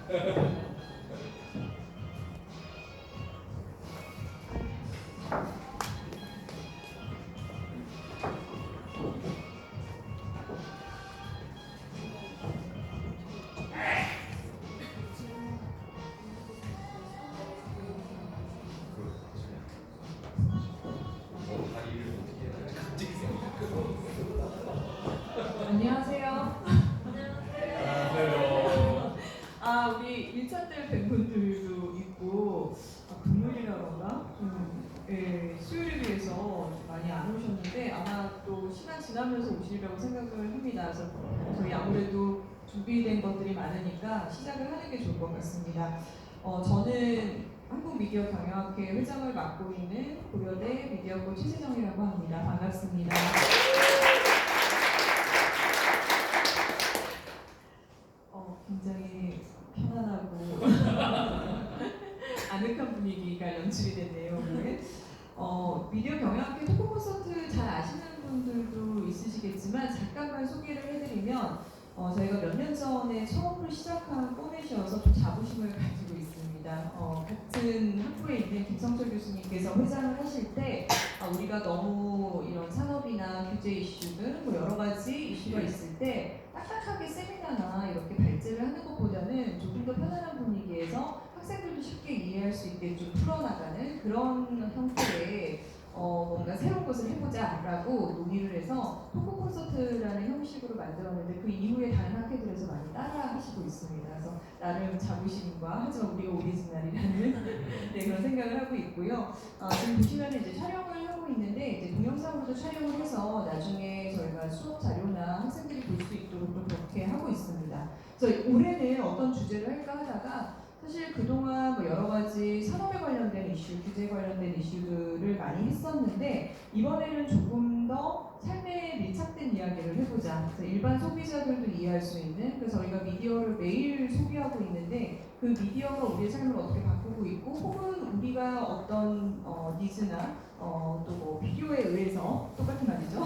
안녕하세요. 안녕하세요. 우리 1차 때 뵌 분들도 있고, 금요일이라 그런가? 수요일을 위해서 많이 안 오셨는데, 아마 또 시간 지나면서 오시리라고 생각을 합니다. 그래서 저희 아무래도 준비된 것들이 많으니까 시작을 하는 게 좋을 것 같습니다. 저는 한국미디어경영학회 회장을 맡고 있는 고려대 미디어고 최세정이라고 합니다. 반갑습니다. 굉장히 편안하고 아늑한 분위기가 연출이 됐네요. 오늘. 미디어 경영학회 토크 콘서트 잘 아시는 분들도 있으시겠지만 잠깐만 소개를 해드리면 저희가 몇 년 전에 처음으로 시작한 포맷이어서 좀 자부심을 가지고 있습니다. 같은 학부에 있는 김성철 교수님께서 회장을 하실 때 우리가 너무 이런 산업이나 규제 이슈 등 여러 가지 이슈가 있을 때 딱딱하게 세미나나 이렇게 발제를 하는 것보다는 조금 더 편안한 분위기에서 학생들도 쉽게 이해할 수 있게 좀 풀어나가는 그런 형태의 뭔가 새로운 것을 해보자라고 논의를 해서 토크 콘서트라는 형식으로 만들었는데 그 이후에 다른 학회들에서 많이 따라 하시고 있습니다. 그래서 나름 자부심과 하지만 우리가 오리지널이라는 네, 그런 생각을 하고 있고요. 지금 보시면 이제 촬영을 하고 있는데 이제 동영상으로도 촬영을 해서 나중에 저희가 수업 자료나 학생들이 볼 수 있도록 또 그렇게 하고 있습니다. 그래서 올해는 어떤 주제를 할까 하다가 사실 그동안 여러 가지 산업에 관련된 이슈, 규제에 관련된 이슈들을 많이 했었는데 이번에는 조금 더 삶에 밀착된 이야기를 해보자. 그래서 일반 소비자들도 이해할 수 있는, 그래서 저희가 미디어를 매일 소비하고 있는데 그 미디어가 우리의 삶을 어떻게 바꾸고 있고 혹은 우리가 어떤 니즈나 또 필요에 의해서 똑같은 말이죠.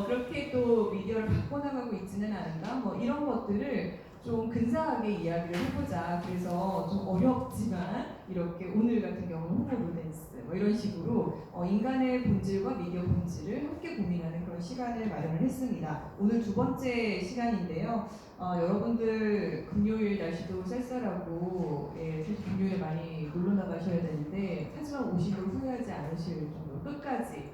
그렇게 또 미디어를 바꿔나가고 있지는 않은가? 이런 것들을 좀 근사하게 이야기를 해보자. 그래서 좀 어렵지만 이렇게 오늘 같은 경우는 호모 루덴스 이런 식으로 인간의 본질과 미디어 본질을 함께 고민하는 그런 시간을 마련을 했습니다. 오늘 두 번째 시간인데요. 여러분들 금요일 날씨도 쌀쌀하고 사실 금요일에 많이 놀러 나가셔야 되는데 하지만 오신 걸 후회하지 않으실 정도로 끝까지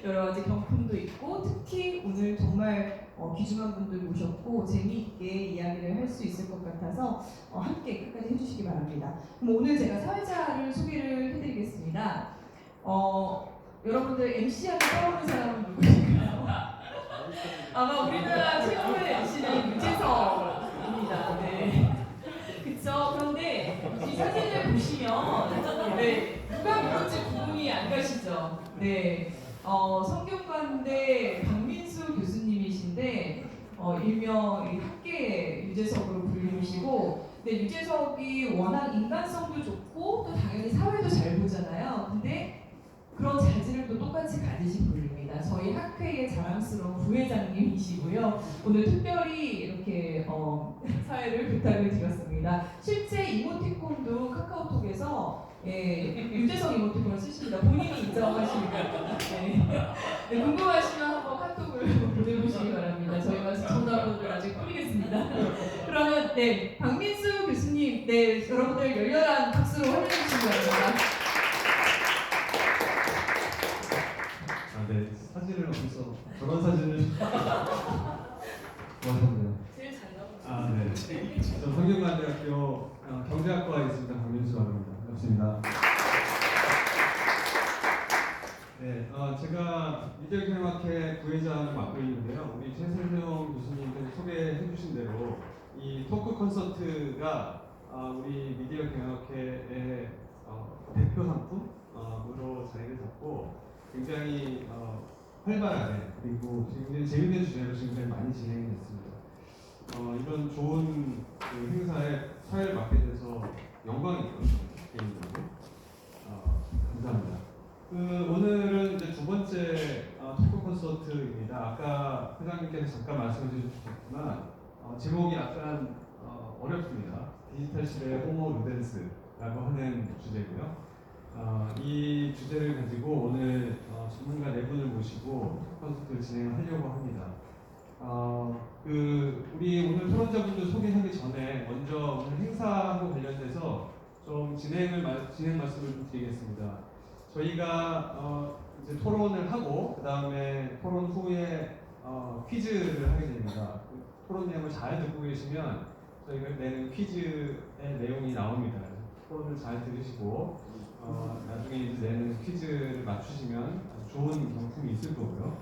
여러 가지 경품도 있고 특히 오늘 정말 귀중한 분들 모셨고 재미있게 이야기를 할 수 있을 것 같아서 함께 끝까지 해주시기 바랍니다. 그럼 오늘 제가 사회자를 소개를 해드리겠습니다. 여러분들 MC하고 떠오르는 사람은 누구신가요? 아마 우리나라 최고의 MC는 유재석입니다. 네. 그쵸? 그런데 이 사진을 보시면 누가 누군지 구분이 안 가시죠? 네. 성균관대 박민수 교수님이신데 일명 학계 유재석으로 불리시고 근데 유재석이 워낙 인간성도 좋고 또 당연히 사회도 잘 보잖아요. 근데 그런 자질을 또 똑같이 가지신 분입니다. 저희 학회의 자랑스러운 부회장님이시고요. 오늘 특별히 이렇게 사회를 부탁을 드렸습니다. 실제 이모티콘도 카카오톡에서 유재석 이모티콘을 쓰십니다. 본인이 인정하십니다. 네, 궁금하시면 한번 카톡을 보내보시기 바랍니다. 저희가 전화번호를 아직 뿌리겠습니다. 그러면 박민수 교수님, 여러분들 열렬한 박수로 환영해 주시기 바랍니다. 네, 사진을 어디서 저런 사진을 좋아하셨네요. 제일 잘 나오고 네. 저 성균관대학교 경제학과에 있습니다. 박민수라고 합니다. 반갑습니다. 네, 제가 미디어경영학회 부회장을 맡고 있는데요. 우리 최세정 교수님께서 소개해 주신 대로 이 토크 콘서트가 우리 미디어경영학회의 대표 상품으로 자리를 잡고 굉장히 활발하게 그리고 굉장히 재밌는 주제로 지금까지 많이 진행이 됐습니다. 이런 좋은 행사에 사회를 맡게 돼서 영광이고요. 개인적으로 감사합니다. 오늘은 이제 두 번째 토크 콘서트입니다. 아까 회장님께서 잠깐 말씀해 주셨지만 제목이 약간 어렵습니다. 디지털 시대의 호모 루덴스라고 하는 주제고요. 이 주제를 가지고 오늘 전문가 네 분을 모시고 콘서트를 진행하려고 합니다. 우리 오늘 토론자분들 소개하기 전에 먼저 오늘 행사하고 관련돼서 좀 진행 말씀을 좀 드리겠습니다. 저희가 이제 토론을 하고 그 다음에 토론 후에 퀴즈를 하게 됩니다. 그 토론 내용을 잘 듣고 계시면 저희가 내는 퀴즈의 내용이 나옵니다. 토론을 잘 들으시고 나중에 이제 내는 퀴즈를 맞추시면 아주 좋은 경품이 있을 거고요.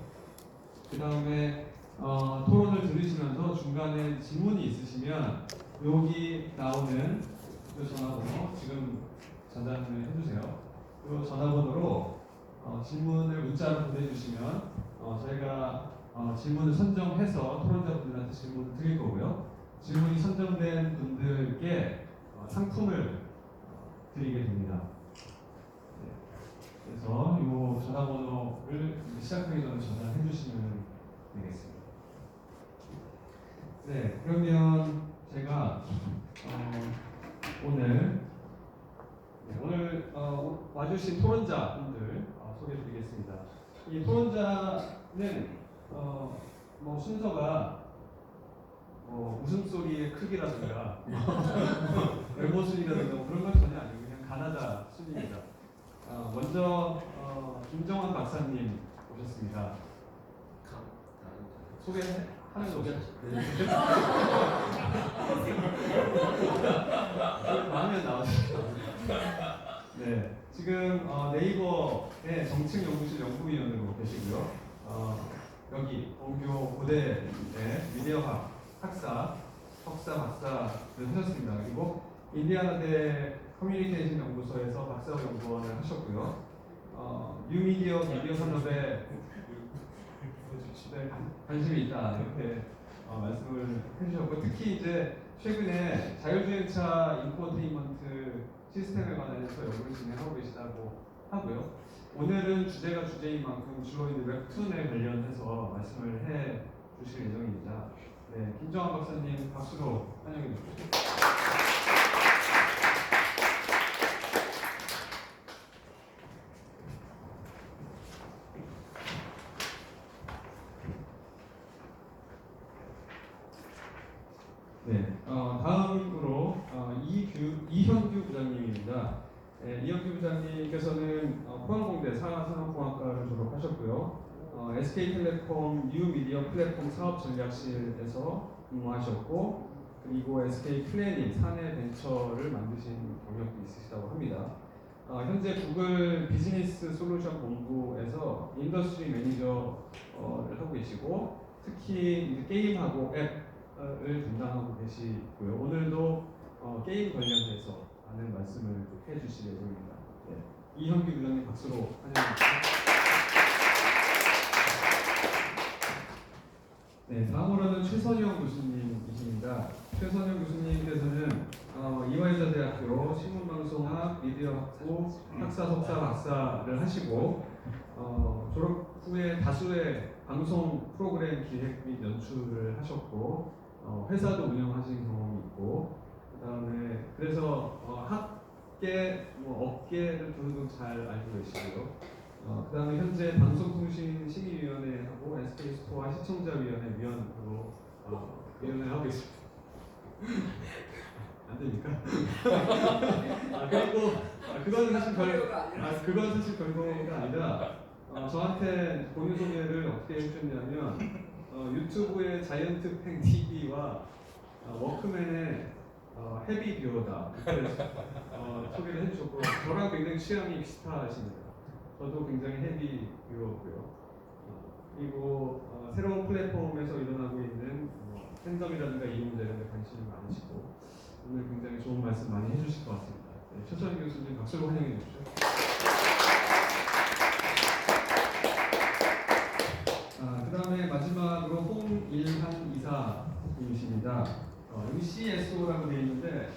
그 다음에 토론을 들으시면서 중간에 질문이 있으시면 여기 나오는 그 전화번호 지금 전화를 해주세요. 그 전화번호로 질문을 문자로 보내주시면 저희가 질문을 선정해서 토론자분들한테 질문을 드릴 거고요. 질문이 선정된 분들께 상품을 드리게 됩니다. 네. 그래서 이 전화번호를 시작하기 전에 전화해 주시면 되겠습니다. 네, 그러면 제가 오늘 와주신 토론자분들 소개해드리겠습니다. 이 토론자는 뭐 순서가 웃음소리의 크기라든가 외모 순이라든가 그런 건 전혀 아니고 그냥 가나다 순입니다. 먼저 김정환 박사님 오셨습니다. 소개하는 거죠? 마음에 나오시죠? 네, 지금 네이버의 정책연구실 연구위원으로 계시고요. 여기 동교 고대의 미디어학 학사, 석사, 박사를 하셨습니다. 그리고 인디아나대 커뮤니케이션 연구소에서 박사 연구원을 하셨고요. 뉴미디어 미디어 산업에 관심이 있다 이렇게 말씀을 해주셨고, 특히 이제 최근에 자율주행차 인포테인먼트 시스템에 관해서 연구를 진행하고 계시다고 하고요. 오늘은 주제가 주제인 만큼 주로 이제 웹툰에 관련해서 말씀을 해 주실 예정입니다. 네, 김정환 박사님 박수로 환영해 주십시오. 네, 다음으로 이현규 부장님입니다. 네, 이현규 부장님께서는 포항공대 산업공학과를 졸업하셨고요. SK텔레콤 뉴미디어 플랫폼 사업전략실에서 근무하셨고, 그리고 SK플래닝 사내벤처를 만드신 경력도 있으시다고 합니다. 현재 구글 비즈니스 솔루션 본부에서 인더스트리 매니저를 하고 계시고, 특히 이제 게임하고 앱을 담당하고 계시고요. 오늘도 게임 관련해서 많은 말씀을 해주실 예정입니다. 네. 이현규 부장님 박수로 환영합니다. 네, 다음으로는 최선영 교수님이십니다. 최선영 교수님께서는 이화여자대학교 신문방송학 미디어학부 학사, 석사, 박사를 하시고 졸업 후에 다수의 방송 프로그램 기획 및 연출을 하셨고 회사도 운영하신 경험이 있고, 그다음에 그래서 학계, 업계를 두루두루 잘 알고 계시고요. 그다음에 현재 방송통신심의위원회하고 SK스토어 시청자위원회 위원으로 위원회를 하고 있습니다. 안 됩니까? 그리고 그건 사실 별거가 아니라 저한테 본인 소개를 어떻게 해주셨냐면 유튜브의 자이언트 팽 TV와 워크맨의 헤비 뷰어다 이렇게 소개를 해주셨고, 저랑 굉장히 취향이 비슷하십니다. 저도 굉장히 헤비 뷰어고요. 그리고 새로운 플랫폼에서 일어나고 있는 팬덤이라든가 이용자 이런 데 관심이 많으시고 오늘 굉장히 좋은 말씀 많이 해주실 것 같습니다. 네, 최선희 교수님 박수로 환영해 주십시오. 그 다음에 마지막으로 홍일한 이사님이십니다. 여기 CSO라고 되어 있는데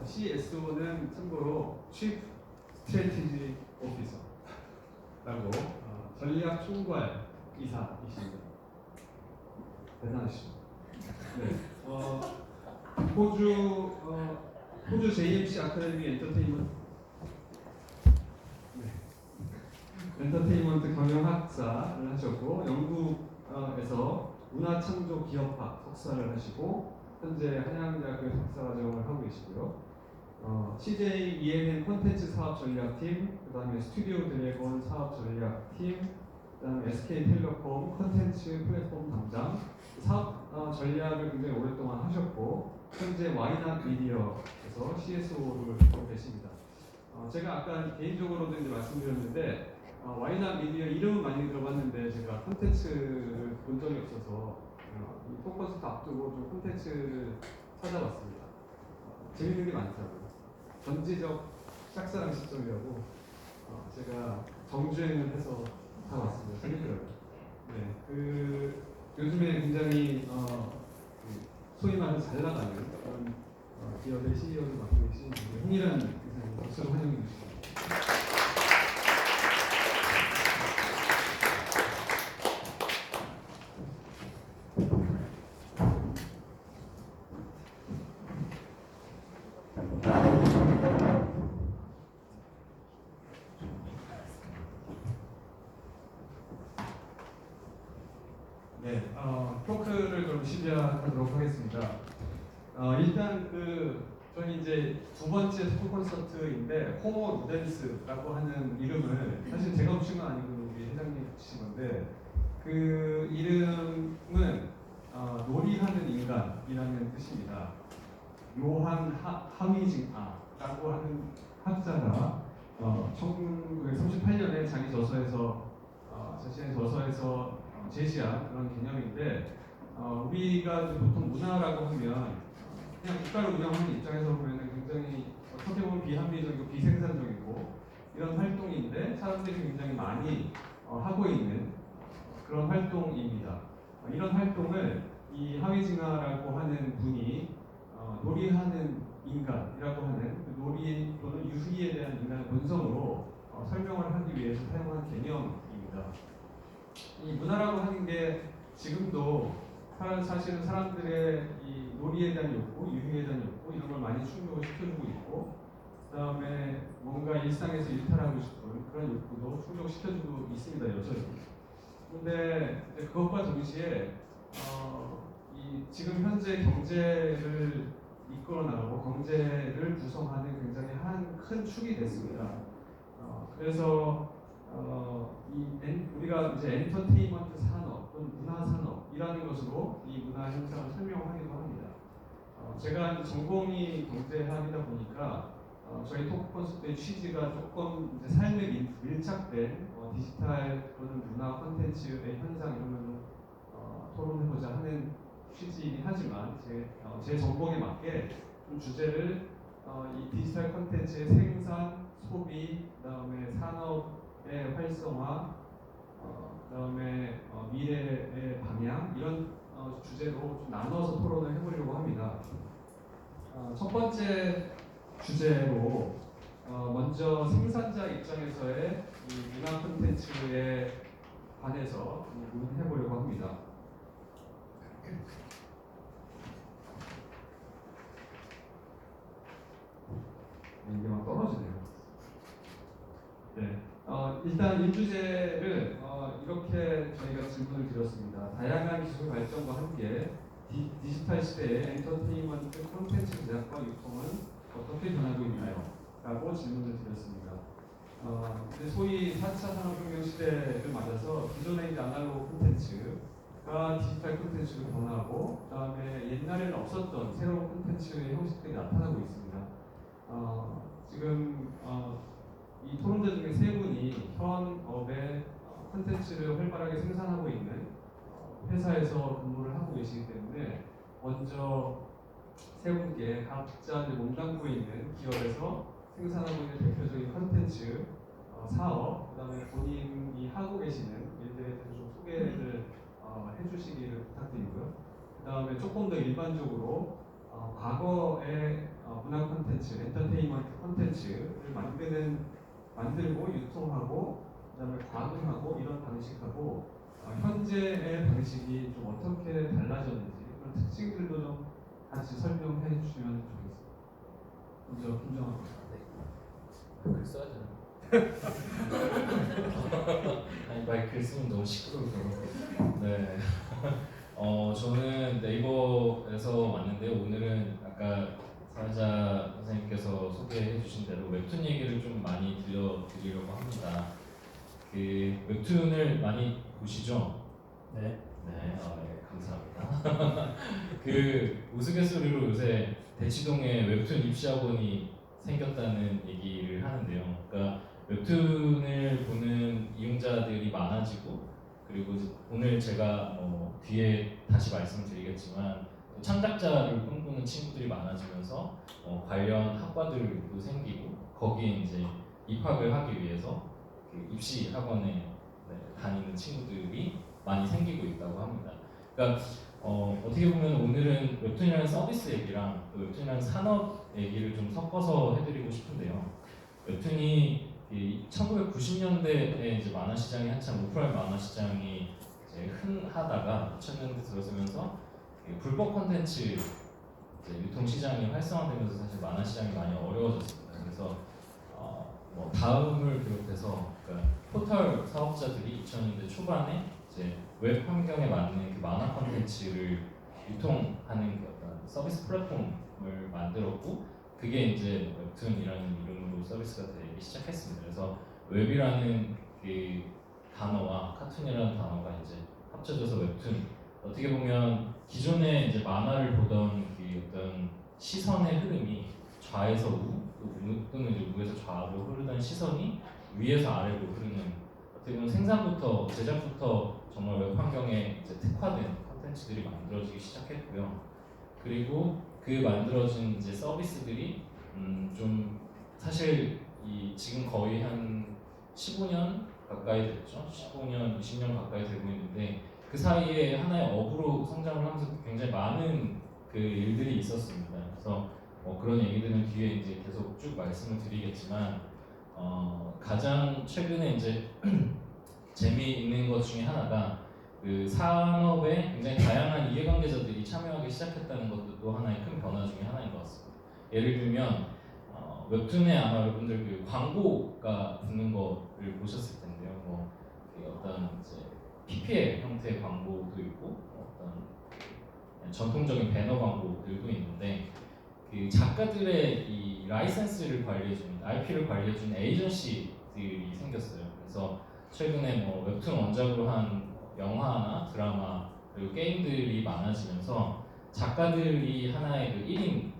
CSO는 참고로 Chief Strategy Officer라고 전략 총괄 이사이십니다. 대단하시죠? 네. 호주 호주 JMC 아카데미 엔터테인먼트 경영학사를 하셨고 영국에서 문화창조기업학 석사를 하시고 현재 한양대학교 석사과정을 하고 계시고요. CJ ENM 콘텐츠 사업 전략팀, 그다음에 스튜디오 드래곤 사업 전략팀, 그다음에 SK텔레콤 콘텐츠 플랫폼 담당 사업 전략을 굉장히 오랫동안 하셨고 현재 와이낫 미디어에서 CSO를 하고 계십니다. 제가 아까 개인적으로도 이제 말씀드렸는데 와이낫 미디어 이름은 많이 들어봤는데 제가 콘텐츠를 본 적이 없어서 이 톡콘서트 앞두고 좀 콘텐츠를 찾아봤습니다. 재밌는 게 많더라고요. 전지적 짝사랑 시점이라고 제가 정주행을 해서 다 왔습니다. 재밌더라고요. 네, 요즘에 굉장히 소위 말해서 잘 나가는 그런 기업의 CEO를 맡고 계신 홍일환 이사님 박수로 환영해 주시기 네, 토크를 좀 시작하도록 하겠습니다. 일단 저희 이제 두 번째 토크 콘서트인데 호모 루덴스라고 하는 이름을 사실 제가 붙인 건 아니고 우리 회장님 붙이신 건데 그 이름은 놀이하는 인간이라는 뜻입니다. 요한 하위징아라고 하는 학자가 1938년에 자기 저서에서 자신의 저서에서 제시한 그런 개념인데 우리가 이제 보통 문화라고 하면 그냥 국가를 운영하는 입장에서 보면 굉장히 어떻게 보면 비합리적이고 비생산적이고 이런 활동인데 사람들이 굉장히 많이 하고 있는 그런 활동입니다. 이런 활동을 이 하위징아라고 하는 분이 놀이하는 인간이라고 하는 그 놀이 또는 유희에 대한 인간의 본성으로 설명을 하기 위해서 사용한 개념입니다. 이 문화라고 하는 게 지금도 사실은 사람들의 이 놀이에 대한 욕구, 유희에 대한 욕구 이런 걸 많이 충족을 시켜주고 있고 그 다음에 뭔가 일상에서 일탈하고 싶은 그런 욕구도 충족시켜주고 있습니다, 여전히. 근데 그것과 동시에 이 지금 현재 경제를 이끌어 나가고 경제를 구성하는 굉장히 큰 축이 됐습니다. 그래서 우리가 이제 엔터테인먼트 산업 또는 문화 산업이라는 것으로 이 문화 현상을 설명하기도 합니다. 제가 전공이 경제학이다 보니까 저희 토크 콘서트의 취지가 조금 이제 삶에 밀착된 디지털 또는 문화 콘텐츠의 현상 이런 걸로 토론해보자 하는 취지이긴 하지만 제 전공에 맞게 좀 주제를 이 디지털 콘텐츠의 생산, 소비, 그다음에 산업의 활성화, 그다음에 미래의 방향 이런 주제로 좀 나눠서 토론을 해보려고 합니다. 첫 번째 주제로 먼저 생산자 입장에서의 이 문화 콘텐츠에 관해서 논의해 보려고 합니다. 이게 막 떨어지네요. 네. 일단 이 주제를 이렇게 저희가 질문을 드렸습니다. 다양한 기술 발전과 함께 디지털 시대의 엔터테인먼트 콘텐츠 제작과 유통은 어떻게 변하고 있나요? 라고 질문을 드렸습니다. 소위 4차 산업혁명 시대를 맞아서 기존의 이제 아날로그 콘텐츠가 디지털 콘텐츠로 변하고 그 다음에 옛날에는 없었던 새로운 콘텐츠의 형식들이 나타나고 있습니다. 지금 이 토론자 중에 세 분이 현업의 콘텐츠를 활발하게 생산하고 있는 회사에서 근무를 하고 계시기 때문에 먼저 세 분께 각자 몸담고 있는 기업에서 생산하고 있는 대표적인 콘텐츠 사업, 그 다음에 본인이 하고 계시는 일들에 대해서 좀 소개를 해주시기를 부탁드리고요. 그 다음에 조금 더 일반적으로 과거의 문화 콘텐츠, 엔터테인먼트 콘텐츠를 만들고 유통하고 그다음에 관음하고 이런 방식하고 현재의 방식이 좀 어떻게 달라졌는지 그런 특징들도 좀 같이 설명해 주시면 좋겠습니다. 먼저 분정합니다. 글 써야 되나? 아니 글 쓰면 너무 시끄러워서. 네. 저는 네이버에서 왔는데 오늘은 아까 사회자 선생님께서 소개해 주신 대로 웹툰 얘기를 좀 많이 들려드리려고 합니다. 그 웹툰을 많이 보시죠? 네. 네, 감사합니다. 그 우스갯소리로 요새 대치동에 웹툰 입시학원이 생겼다는 얘기를 하는데요. 그러니까 웹툰을 보는 이용자들이 많아지고, 그리고 오늘 제가 뒤에 다시 말씀드리겠지만 창작자를 꿈꾸는 친구들이 많아지면서 관련 학과들도 생기고, 거기에 이제 입학을 하기 위해서 그 입시 학원에 다니는 친구들이 많이 생기고 있다고 합니다. 그러니까 어떻게 보면 오늘은 웹툰이라는 서비스 얘기랑 또 웹툰이라는 산업 얘기를 좀 섞어서 해드리고 싶은데요. 웹툰이 1990년대에 이제 만화 시장이 한참 오프라인 만화 시장이 이제 흔하다가 2000년대 들어서면서 불법 콘텐츠 유통 시장이 활성화되면서 사실 만화 시장이 많이 어려워졌습니다. 그래서 다음을 비롯해서 그러니까 포털 사업자들이 2000년대 초반에 이제 웹 환경에 맞는 그 만화 콘텐츠를 유통하는 그 어떤 서비스 플랫폼을 만들었고, 그게 이제 웹툰이라는 이름으로 서비스가 되기 시작했습니다. 그래서 웹이라는 그 단어와 카툰이라는 단어가 이제 합쳐져서 웹툰. 어떻게 보면 기존에 이제 만화를 보던 그 어떤 시선의 흐름이 좌에서 우 또는 이제 우에서 좌로 흐르던 시선이 위에서 아래로 흐르는, 어떻게 보면 생산부터 제작부터 정말 웹 환경에 이제 특화된 콘텐츠들이 만들어지기 시작했고요. 그리고 그 만들어진 이제 서비스들이 좀 사실 지금 거의 한 15년 가까이 됐죠. 15년, 20년 가까이 되고 있는데 그 사이에 하나의 업으로 성장을 하면서 굉장히 많은 그 일들이 있었습니다. 그래서 그런 얘기들은 뒤에 이제 계속 쭉 말씀을 드리겠지만 가장 최근에 이제 재미있는 것 중에 하나가 그 산업에 굉장히 다양한 이해관계자들이 참여하기 시작했다는 것도 또 하나의 큰 변화 중에 하나인 것 같습니다. 예를 들면 웹툰에 아마 여러분들 그 광고가 붙는 거를 보셨을 텐데요. 그 어떤 이제 PPL 형태의 광고도 있고 어떤 전통적인 배너 광고들도 있는데, 그 작가들의 이 라이센스를 관리해주는 IP를 관리해주는 에이전시들이 생겼어요. 그래서 최근에 웹툰 원작으로 한 영화나 드라마 그리고 게임들이 많아지면서 작가들이 하나의 그 1인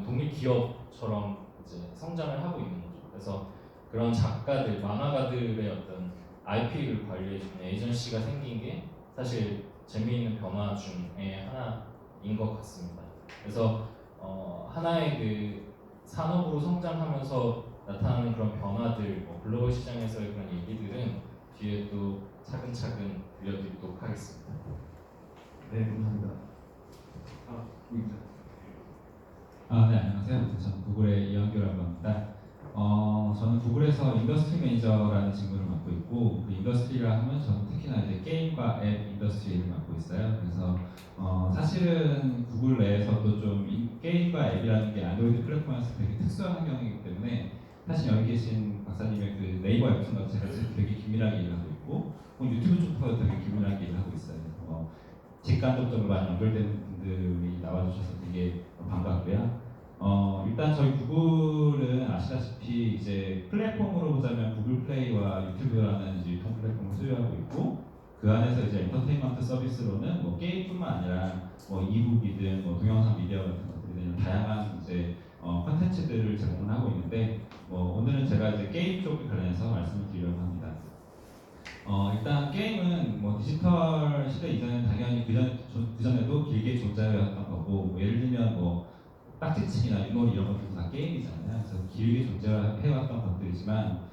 독립 기업처럼 이제 성장을 하고 있는 거죠. 그래서 그런 작가들, 만화가들의 어떤 IP를 관리해주는 에이전시가 생긴 게 사실 재미있는 변화 중에 하나인 것 같습니다. 그래서 하나의 그 산업으로 성장하면서 나타나는 그런 변화들, 글로벌 시장에서의 그런 얘기들은 뒤에 또 차근차근 들려드리도록 하겠습니다. 네, 감사합니다. 우익자. 네, 안녕하세요. 저는 구글의 이현규라고 합니다. 저는 구글에서 인더스트리 매니저라는 직무를 맡고 있고, 그 인더스트리라 하면 저는 특히나 이제 게임과 앱 인더스트리를 맡고 있어요. 그래서 사실은 구글 내에서도 좀 게임과 앱이라는 게 안드로이드 플랫폼에서 되게 특수한 환경이기 때문에 사실 여기 계신 박사님의 그 네이버 웹툰 같은 것을 되게 긴밀하게 일하고 있고, 유튜브 쪽도 되게 긴밀하게 일하고 있어요. 직간접적으로 많이 연결되는 분들이 나와주셔서 되게 반갑고요. 일단 저희 구글은 아시다시피 이제 플랫폼으로 보자면 구글 플레이와 유튜브라는 이제 유통 플랫폼을 소유하고 있고, 그 안에서 이제 엔터테인먼트 서비스로는 게임뿐만 아니라 이북이든 동영상 미디어 같은 것들이 다양한 이제 콘텐츠들을 제공을 하고 있는데, 오늘은 제가 이제 게임 쪽 관련해서 말씀을 드리려고 합니다. 일단 게임은 디지털 시대 이전에 당연히 그전에도 길게 존재해왔던 거고, 예를 들면 딱지치기나 윷놀이 이런 것들도 다 게임이잖아요. 그래서 길게 존재해왔던 것들이지만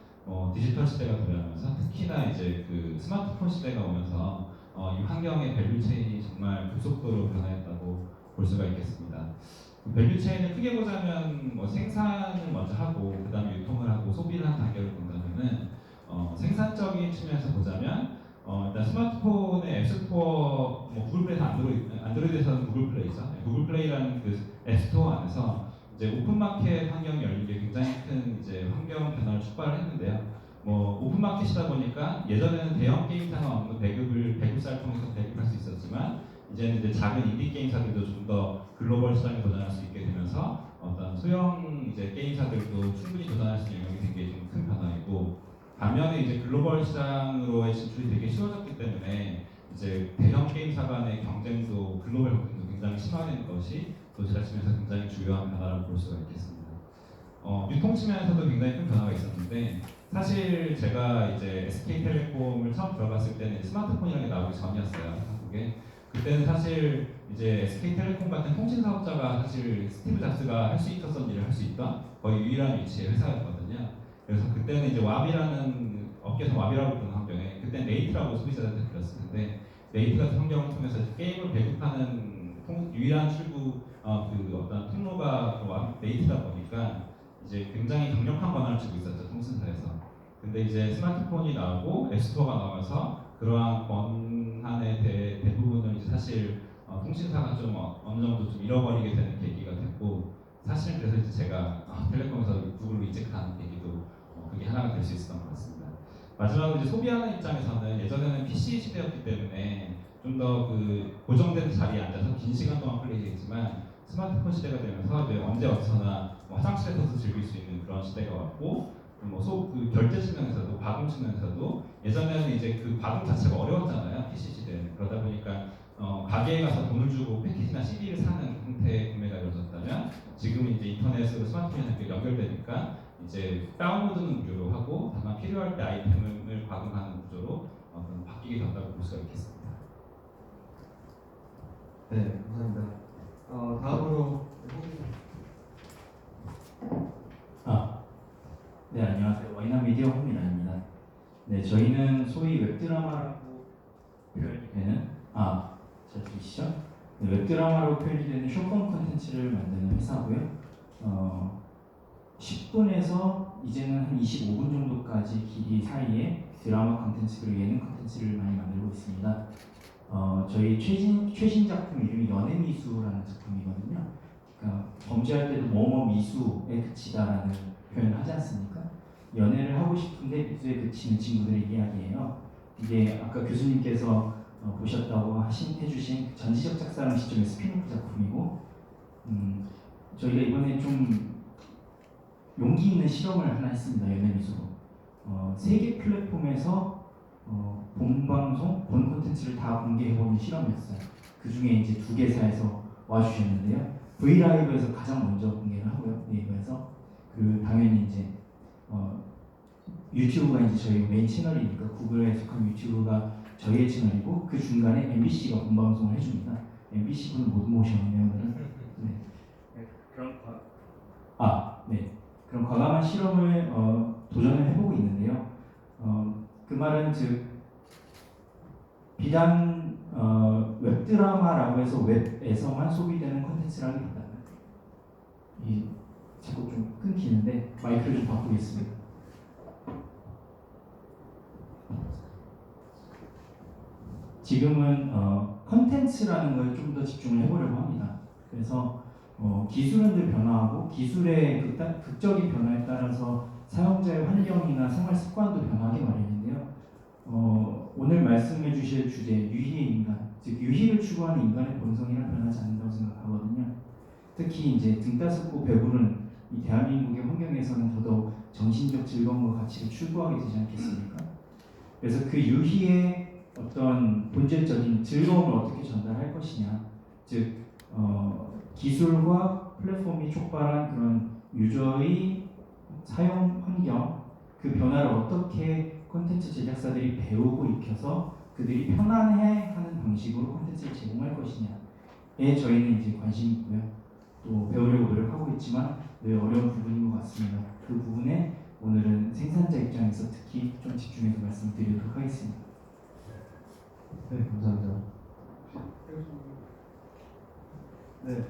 디지털 시대가 도래하면서 특히나 이제 그 스마트폰 시대가 오면서 이 환경의 밸류 체인이 정말 급속도로 변화했다고 볼 수가 있겠습니다. 밸류 체인을 크게 보자면 생산을 먼저 하고 그 다음에 유통을 하고 소비를 한 단계를 본다면은 생산적인 측면에서 보자면 일단 스마트폰의 앱스토어 구글 플레이에서 안드로이드에서는 구글 플레이죠. 구글 플레이라는 그 앱스토어 안에서 이제 이제 오픈마켓 환경이 열린 게 굉장히 큰 이제 환경 변화를 촉발을 했는데요. 뭐 오픈마켓이다 보니까 예전에는 대형 게임사가 어느 정도 배급사를 통해서 배급할 수 있었지만 이제는 이제 작은 인디 게임사들도 좀 더 글로벌 시장에 도전할 수 있게 되면서 어떤 소형 이제 게임사들도 충분히 도전할 수 있는 영역이 된 게 좀 큰 변화이고, 반면에 이제 글로벌 시장으로의 진출이 되게 쉬워졌기 때문에 이제 대형 게임사 간의 경쟁도 글로벌 경쟁도 굉장히 심화된 것이 또 제작 측면에서 굉장히 중요한 변화라고 볼 수가 있겠습니다. 유통 측면에서도 굉장히 큰 변화가 있었는데, 사실 제가 이제 SK텔레콤을 처음 들어갔을 때는 스마트폰이라는 게 나오기 전이었어요, 한국에. 그때는 사실 이제 SK텔레콤 같은 통신 사업자가 사실 스티브 잡스가 할 수 있었던 일을 할 수 있던 거의 유일한 위치의 회사였거든요. 그래서 그때는 이제 왑이라는 업계에서 왑이라고 부르는 환경에, 그때 네이트라고 소비자들한테 불렀을 텐데, 네이트 같은 환경을 통해서 게임을 배급하는 유일한 출구 그 어떤 통로가 네이트다 보니까 이제 굉장히 강력한 권한을 쥐고 있었죠, 통신사에서. 근데 이제 스마트폰이 나오고 앱스토어가 나오면서 그러한 권한의 대부분을 이제 사실 통신사가 좀 어느 정도 좀 잃어버리게 되는 계기가 됐고, 사실은 그래서 이제 제가 텔레콤에서 구글로 이직한 계기도 그게 하나가 될 수 있었던 것 같습니다. 마지막으로 이제 소비하는 입장에서는 예전에는 PC 시대였기 때문에 좀 더 그 고정된 자리에 앉아서 긴 시간 동안 플레이했지만, 스마트폰 시대가 되면서 이제 언제 어디서나 뭐 화장실에서도 즐길 수 있는 그런 시대가 왔고, 그 결제 측면에서도 과금 측면에서도 예전에는 이제 그 과금 자체가 어려웠잖아요, PC 시대는. 그러다 보니까 가게에 가서 돈을 주고 패키지나 CD를 사는 형태의 구매가 이루어졌다면, 지금 이제 인터넷으로 스마트폰이나 이렇게 연결되니까 이제 다운로드는 무료로 하고 다만 필요할 때 아이템을 과금하는 구조로 바뀌게 된다고 볼 수가 있겠습니다. 네, 감사합니다. 다음으로 네, 안녕하세요. 와이남 미디어 홍민아입니다. 네, 저희는 소위 웹드라마라고 표현이 되는 잘 들리시죠? 네, 웹드라마로 표현이 되는 쇼폼 콘텐츠를 만드는 회사고요. 10분에서 이제는 한 25분 정도까지 길이 사이에 드라마 콘텐츠 그리고 예능 콘텐츠를 많이 만들고 있습니다. 저희 최신 작품 이름이 연애미수라는 작품이거든요. 그러니까 범죄할 때도 뭐뭐 미수에 그치다라는 표현을 하지 않습니까? 연애를 하고 싶은데 미수에 그치는 친구들의 이야기예요. 이게 아까 교수님께서 보셨다고 해주신 전지적 짝사랑 시점의 스피노프 작품이고, 저희가 이번에 좀 용기 있는 실험을 하나 했습니다. 연애미수로. 3개 플랫폼에서 본방송, 본 콘텐츠를 다 공개해보는 실험이었어요. 그 중에 이제 2개사에서 와주셨는데요. 브이라이브에서 가장 먼저 공개를 하고요. 네이버에서. 그리고 당연히 이제 유튜브가 이제 저희 메인 채널이니까 구글에 속한 유튜브가 저희의 채널이고, 그 중간에 MBC가 본방송을 해줍니다. MBC 분을 못 모셨네요, 오늘은. 네. 그런 과감한 실험을 도전을 해보고 있는데요. 그 말은 즉 비단 웹드라마라고 해서 웹에서만 소비되는 콘텐츠라기보다는, 자꾸 좀 끊기는데 마이크를 좀 바꾸겠습니다. 지금은 콘텐츠라는 걸 좀 더 집중을 해보려고 합니다. 그래서 기술은 늘 변화하고 기술의 극적인 변화에 따라서 사용자의 환경이나 생활 습관도 변하기 마련인데요. 오늘 말씀해 주실 주제 유희의 인간, 즉 유희를 추구하는 인간의 본성이란 변하지 않는다고 생각하거든요. 특히 이제 등따숩고 배부른 이 대한민국의 환경에서는 더더욱 정신적 즐거움과 가치를 추구하게 되지 않겠습니까? 그래서 그 유희의 어떤 본질적인 즐거움을 어떻게 전달할 것이냐, 즉 기술과 플랫폼이 촉발한 그런 유저의 사용 환경, 그 변화를 어떻게 콘텐츠 제작사들이 배우고 익혀서 그들이 편안해하는 방식으로 콘텐츠를 제공할 것이냐에 저희는 이제 관심이 있고요. 또 배우려고 노력하고 있지만 늘 어려운 부분인 것 같습니다. 그 부분에 오늘은 생산자 입장에서 특히 좀 집중해서 말씀드리도록 하겠습니다. 네, 감사합니다. 네,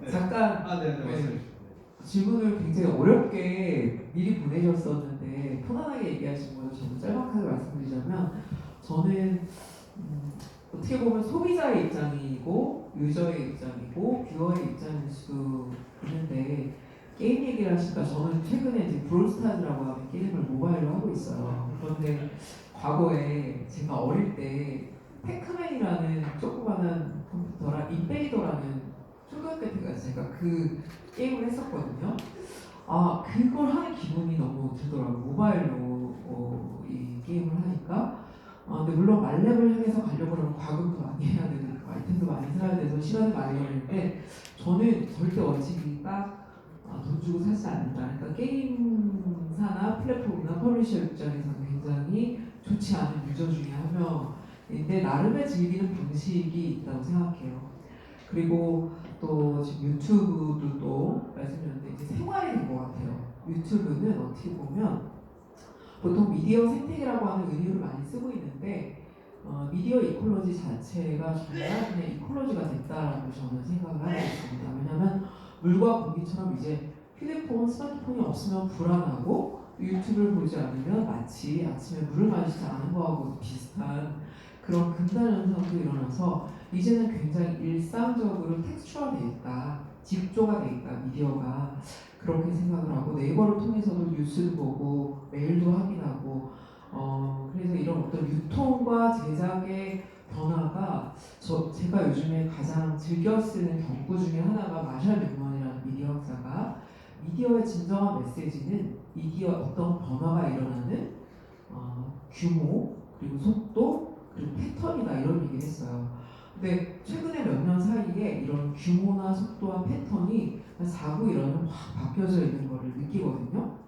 잠깐 네, 말씀해 주시죠. 질문을 굉장히 어렵게 미리 보내셨었는데 편안하게 얘기하신 거를 저도 짤막하게 말씀드리자면, 저는 어떻게 보면 소비자의 입장이고 유저의 입장이고 뷰어의 입장일 수도 있는데 게임 얘기를 하시니까 저는 최근에 이제 브롤스타즈라고 하는 게임을 모바일로 하고 있어요. 그런데 과거에 제가 어릴 때 패크맨이라는 조그마한 컴퓨터랑 인베이더라는 초등학교 때가 제가 그 게임을 했었거든요. 아 그걸 하는 기분이 너무 들더라고요. 모바일로 이 게임을 하니까. 근데 물론 말렙을 향해서 가려고 하면 과금도 많이 해야 되고 아이템도 많이 사야 돼서 시간이 많이 걸리는데 저는 절대 원칙이 딱 돈 주고 사지 않는다. 그러니까 게임사나 플랫폼이나 퍼블리셔 입장에서는 굉장히 좋지 않은 유저 중에 한 명인데 나름의 즐기는 방식이 있다고 생각해요. 그리고 또 지금 유튜브도 또 말씀드렸는데 이제 생활이 된 것 같아요. 유튜브는 어떻게 보면 보통 미디어 생태계라고 하는 의미를 많이 쓰고 있는데 미디어 이콜로지 자체가 정말 그냥 이콜로지가 됐다라고 저는 생각을 하고 있습니다. 왜냐하면 물과 공기처럼 이제 휴대폰, 스마트폰이 없으면 불안하고 유튜브를 보지 않으면 마치 아침에 물을 마시지 않은 거하고 비슷한 그런 금단 현상도 일어나서 이제는 굉장히 일상적으로 텍스처화되어 있다, 직조가 되어 있다, 미디어가 그렇게 생각을 하고 네이버를 통해서도 뉴스도 보고 메일도 확인하고 그래서 이런 어떤 유통과 제작의 변화가 제가 요즘에 가장 즐겨 쓰는 경구 중에 하나가 마샬 뉴먼이라는 미디어 학자가 미디어의 진정한 메시지는 미디어 어떤 변화가 일어나는 규모 그리고 속도 그리고 패턴이다 이런 얘기를 했어요. 근데 최근에 몇 년 사이에 이런 규모나 속도와 패턴이 자꾸 이러면 확 바뀌어져 있는 거를 느끼거든요.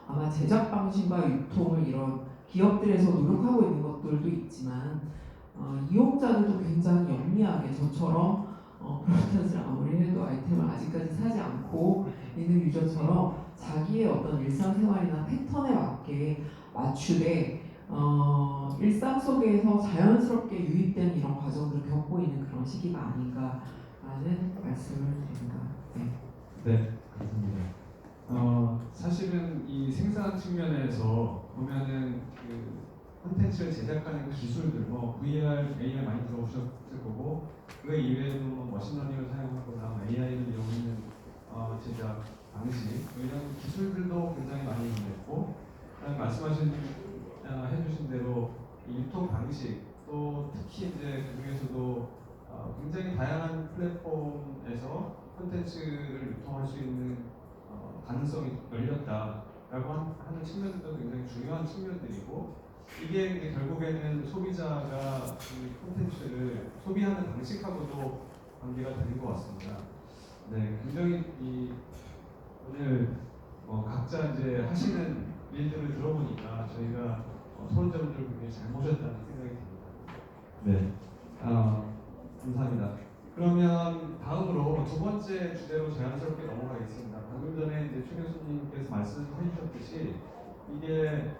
아마 제작 방식과 유통을 이런 기업들에서 노력하고 있는 것들도 있지만 이용자들도 굉장히 영리하게 저처럼 프로젝트를 아무리 해도 아이템을 아직까지 사지 않고 있는 유저처럼 자기의 어떤 일상생활이나 패턴에 맞게 맞추되 일상 속에서 자연스럽게 유입된 이런 과정들을 겪고 있는 그런 시기가 아닌가라는 말씀을 드립니다. 네. 네, 그렇습니다. 사실은 이 생산 측면에서 보면은 그 콘텐츠를 제작하는 그 기술들, 뭐 VR, AR 많이 들어보셨을 거고 그 이외에도 뭐 머신러닝을 사용하거나 AI를 이용하는 제작 방식 이런 기술들도 굉장히 많이 변했고 해주신 대로 이 유통 방식 또 특히 이제 그 중에서도 굉장히 다양한 플랫폼에서 콘텐츠를 유통할 수 있는 가능성이 열렸다라고 하는 측면들도 굉장히 중요한 측면들이고 이게 이제 결국에는 소비자가 이 콘텐츠를 소비하는 방식하고도 관계가 되는 것 같습니다. 네, 굉장히 오늘 각자 이제 하시는 일들을 들어보니까 저희가 토론자분들을 굉장히 잘 모셨다는 생각이 듭니다. 네, 감사합니다. 그러면 다음으로 두 번째 주제로 자연스럽게 넘어가겠습니다. 방금 전에 이제 최 교수님께서 말씀해 주셨듯이 이게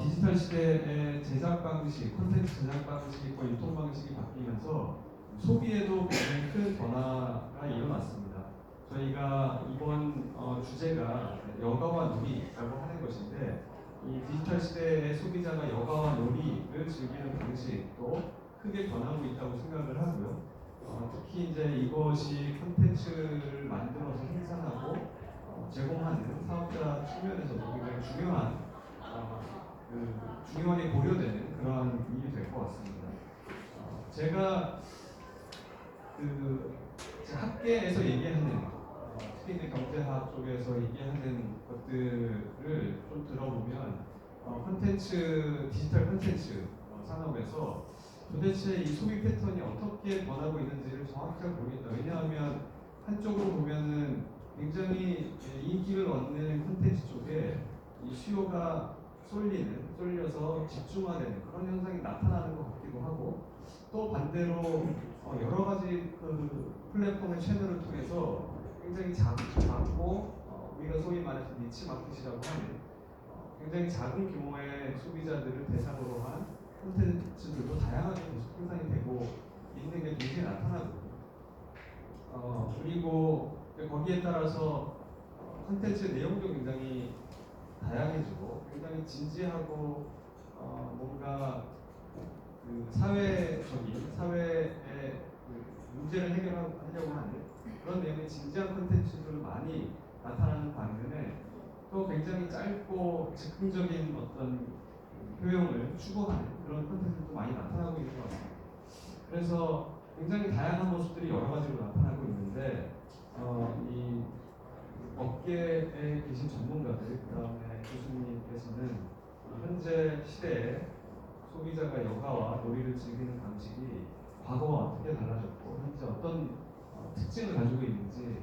디지털 시대의 제작 방식, 콘텐츠 제작 방식과 유통 방식이 바뀌면서 소비에도 굉장히 큰 변화가 일어났습니다. 저희가 이번 주제가 여가와 놀이라고 하는 것인데 이 디지털 시대의 소비자가 여가와 놀이를 즐기는 방식도 크게 변하고 있다고 생각을 하고요. 특히 이제 이것이 콘텐츠를 만들어서 생산하고 제공하는 사업자 측면에서도 굉장히 중요하게 고려되는 그러한 일이 될 것 같습니다. 제가 제 학계에서 얘기하는 특히 이제 경제학 쪽에서 얘기하는 것들을 좀 들어보면 디지털 콘텐츠 산업에서 도대체 이 소비 패턴이 어떻게 변하고 있는지를 정확하게 모르겠다. 왜냐하면 한쪽으로 보면은 굉장히 인기를 얻는 콘텐츠 쪽에 이 수요가 쏠려서 집중화되는 그런 현상이 나타나는 것 같기도 하고 또 반대로 여러 가지 그 플랫폼의 채널을 통해서 굉장히 작고 우리가 소위 말해서 니치 마켓이라고 하는 굉장히 작은 규모의 소비자들을 대상으로 한 콘텐츠들도 다양하게 계속 생산이 되고 있는 게 굉장히 나타나거든요. 그리고 거기에 따라서 콘텐츠 내용도 굉장히 다양해지고 굉장히 진지하고 뭔가 그 사회의 문제를 해결하려고 하는 그런 내용의 진지한 콘텐츠들을 많이 나타나는 반면에 또 굉장히 짧고 즉흥적인 어떤 효용을 추구하는 그런 콘텐츠도 많이 나타나고 있는 것 같습니다. 그래서 굉장히 다양한 모습들이 여러 가지로 나타나고 있는데 이 업계에 계신 전문가들, 그다음에 교수님께서는 현재 시대에 소비자가 여가와 놀이를 즐기는 방식이 과거와 어떻게 달라졌고 현재 어떤 특징을 가지고 있는지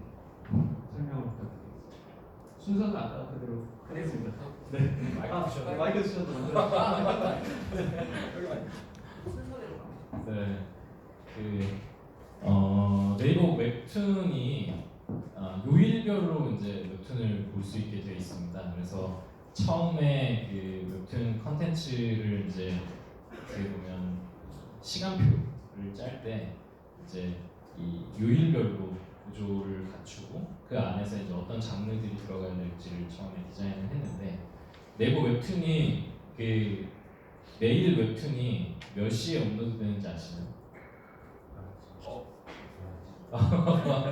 설명을 부탁드리겠습니다. 순서는 아까 그대로 하겠습니다. 네. 마이크 주셔도 먼저. 네. 네이버 웹툰이 요일별로 이제 웹툰을 볼 수 있게 되어 있습니다. 그래서 처음에 그 웹툰 컨텐츠를 이제 어떻게 보면 시간표를 짤 때 이제 이 요일별로 구조를 갖추고 그 안에서 이제 어떤 장르들이 들어가야 될지를 처음에 디자인을 했는데 네이버 웹툰이 그 매일 웹툰이 몇 시에 업로드되는지 아시나요?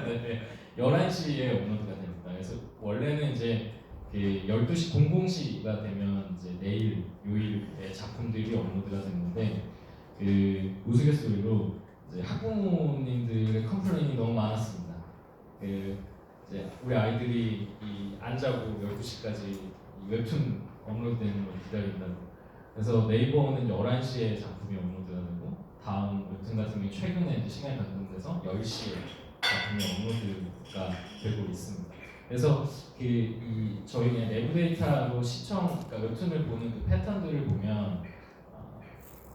네, 11시에 업로드가 됩니다. 그래서 원래는 이제 그 12시 00시가 되면 이제 내일 요일의 작품들이 업로드가 됐는데 그 우스갯소리로 이제 학부모님들의 컴플레인이 너무 많았습니다. 그 이제 우리 아이들이 안 자고 12시까지 웹툰 업로드되는 걸 기다린다고. 그래서 네이버는 11시에 작품이 업로드가 되고 다음 웹툰 같은 경우 최근에 이제 시간이 변동돼서 10시에 작품이 업로드가 되고 있습니다. 그래서 저희 그냥 내부 데이터로 그러니까 웹툰을 보는 그 패턴들을 보면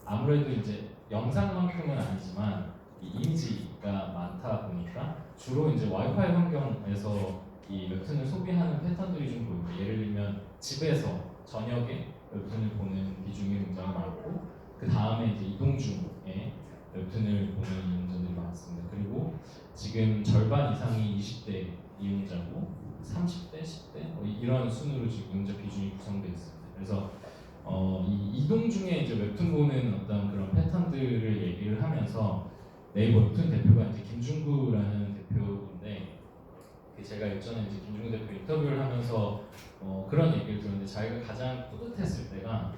아무래도 이제 영상만큼은 아니지만 이미지가 많다 보니까 주로 이제 와이파이 환경에서 이 웹툰을 소비하는 패턴들이 좀 보입니다. 예를 들면 집에서 저녁에 웹툰을 보는 비중이 굉장히 많고 그 다음에 이제 이동 중에 웹툰을 보는 이용자들이 많습니다. 그리고 지금 절반 이상이 20대 이용자고 30대, 10대 이런 순으로 지금 이용자 비중이 구성되어 있습니다. 그래서 이 이동 중에 이제 웹툰 보는 어떤 그런 패턴들을 얘기를 하면서 네이버 웹툰 대표가 이제 김중구라는 대표인데 제가 예전에 이제 김중구 대표 인터뷰를 하면서 그런 얘기를 들었는데 자기가 가장 뿌듯했을 때가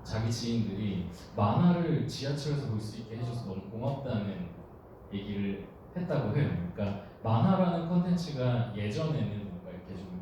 자기 지인들이 만화를 지하철에서 볼 수 있게 해줘서 너무 고맙다는 얘기를 했다고 해요. 그러니까 만화라는 컨텐츠가 예전에는 뭔가 이렇게 좀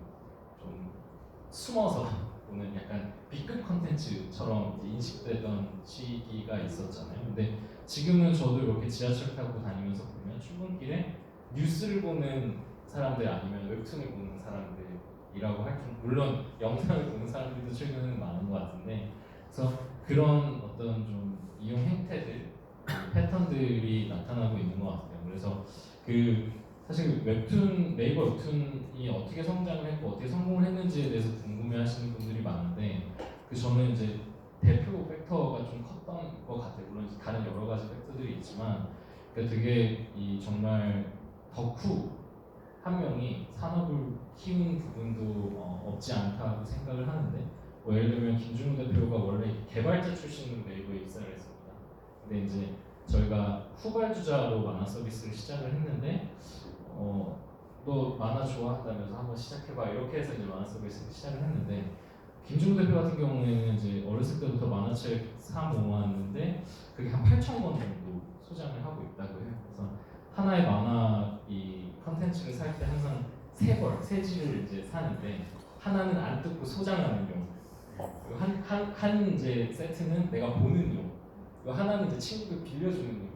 숨어서 보는 약간 B급 컨텐츠처럼 인식되던 시기가 있었잖아요. 근데 지금은 저도 이렇게 지하철 타고 다니면서 보면 출근길에 뉴스를 보는 사람들 아니면 웹툰을 보는 사람들이라고 할 좀 물론 영상을 보는 사람들도 최근에는 많은 것 같은데 그래서 그런 어떤 좀 이용 행태들 패턴들이 나타나고 있는 것 같아요. 그래서 사실 네이버 웹툰이 어떻게 성장을 했고 어떻게 성공을 했는지에 대해서 궁금해하시는 분들이 많은데 저는 이제 대표 팩터가 좀 컸던 것 같아요. 물론 다른 여러 가지 팩터들이 있지만 되게 정말 덕후 한 명이 산업을 키운 부분도 없지 않다고 생각을 하는데 예를 들면 김준우 대표가 원래 개발자 출신으로 네이버에 입사를 했습니다. 근데 이제 저희가 후발주자로 만화 서비스를 시작을 했는데 너 만화 좋아한다면서 한번 시작해봐 이렇게 해서 이제 만화 서비스를 시작을 했는데 김준우 대표 같은 경우에는 이제 어렸을 때부터 만화책 사 모았는데 그게 한 8,000권 정도 소장을 하고 있다고 해요. 그래서 하나의 만화 이 컨텐츠를 살 때 항상 세 지를 이제 사는데 하나는 안 뜯고 소장하는 용, 그리고 한 이제 세트는 내가 보는 용, 그리고 하나는 이제 친구들 빌려주는 용.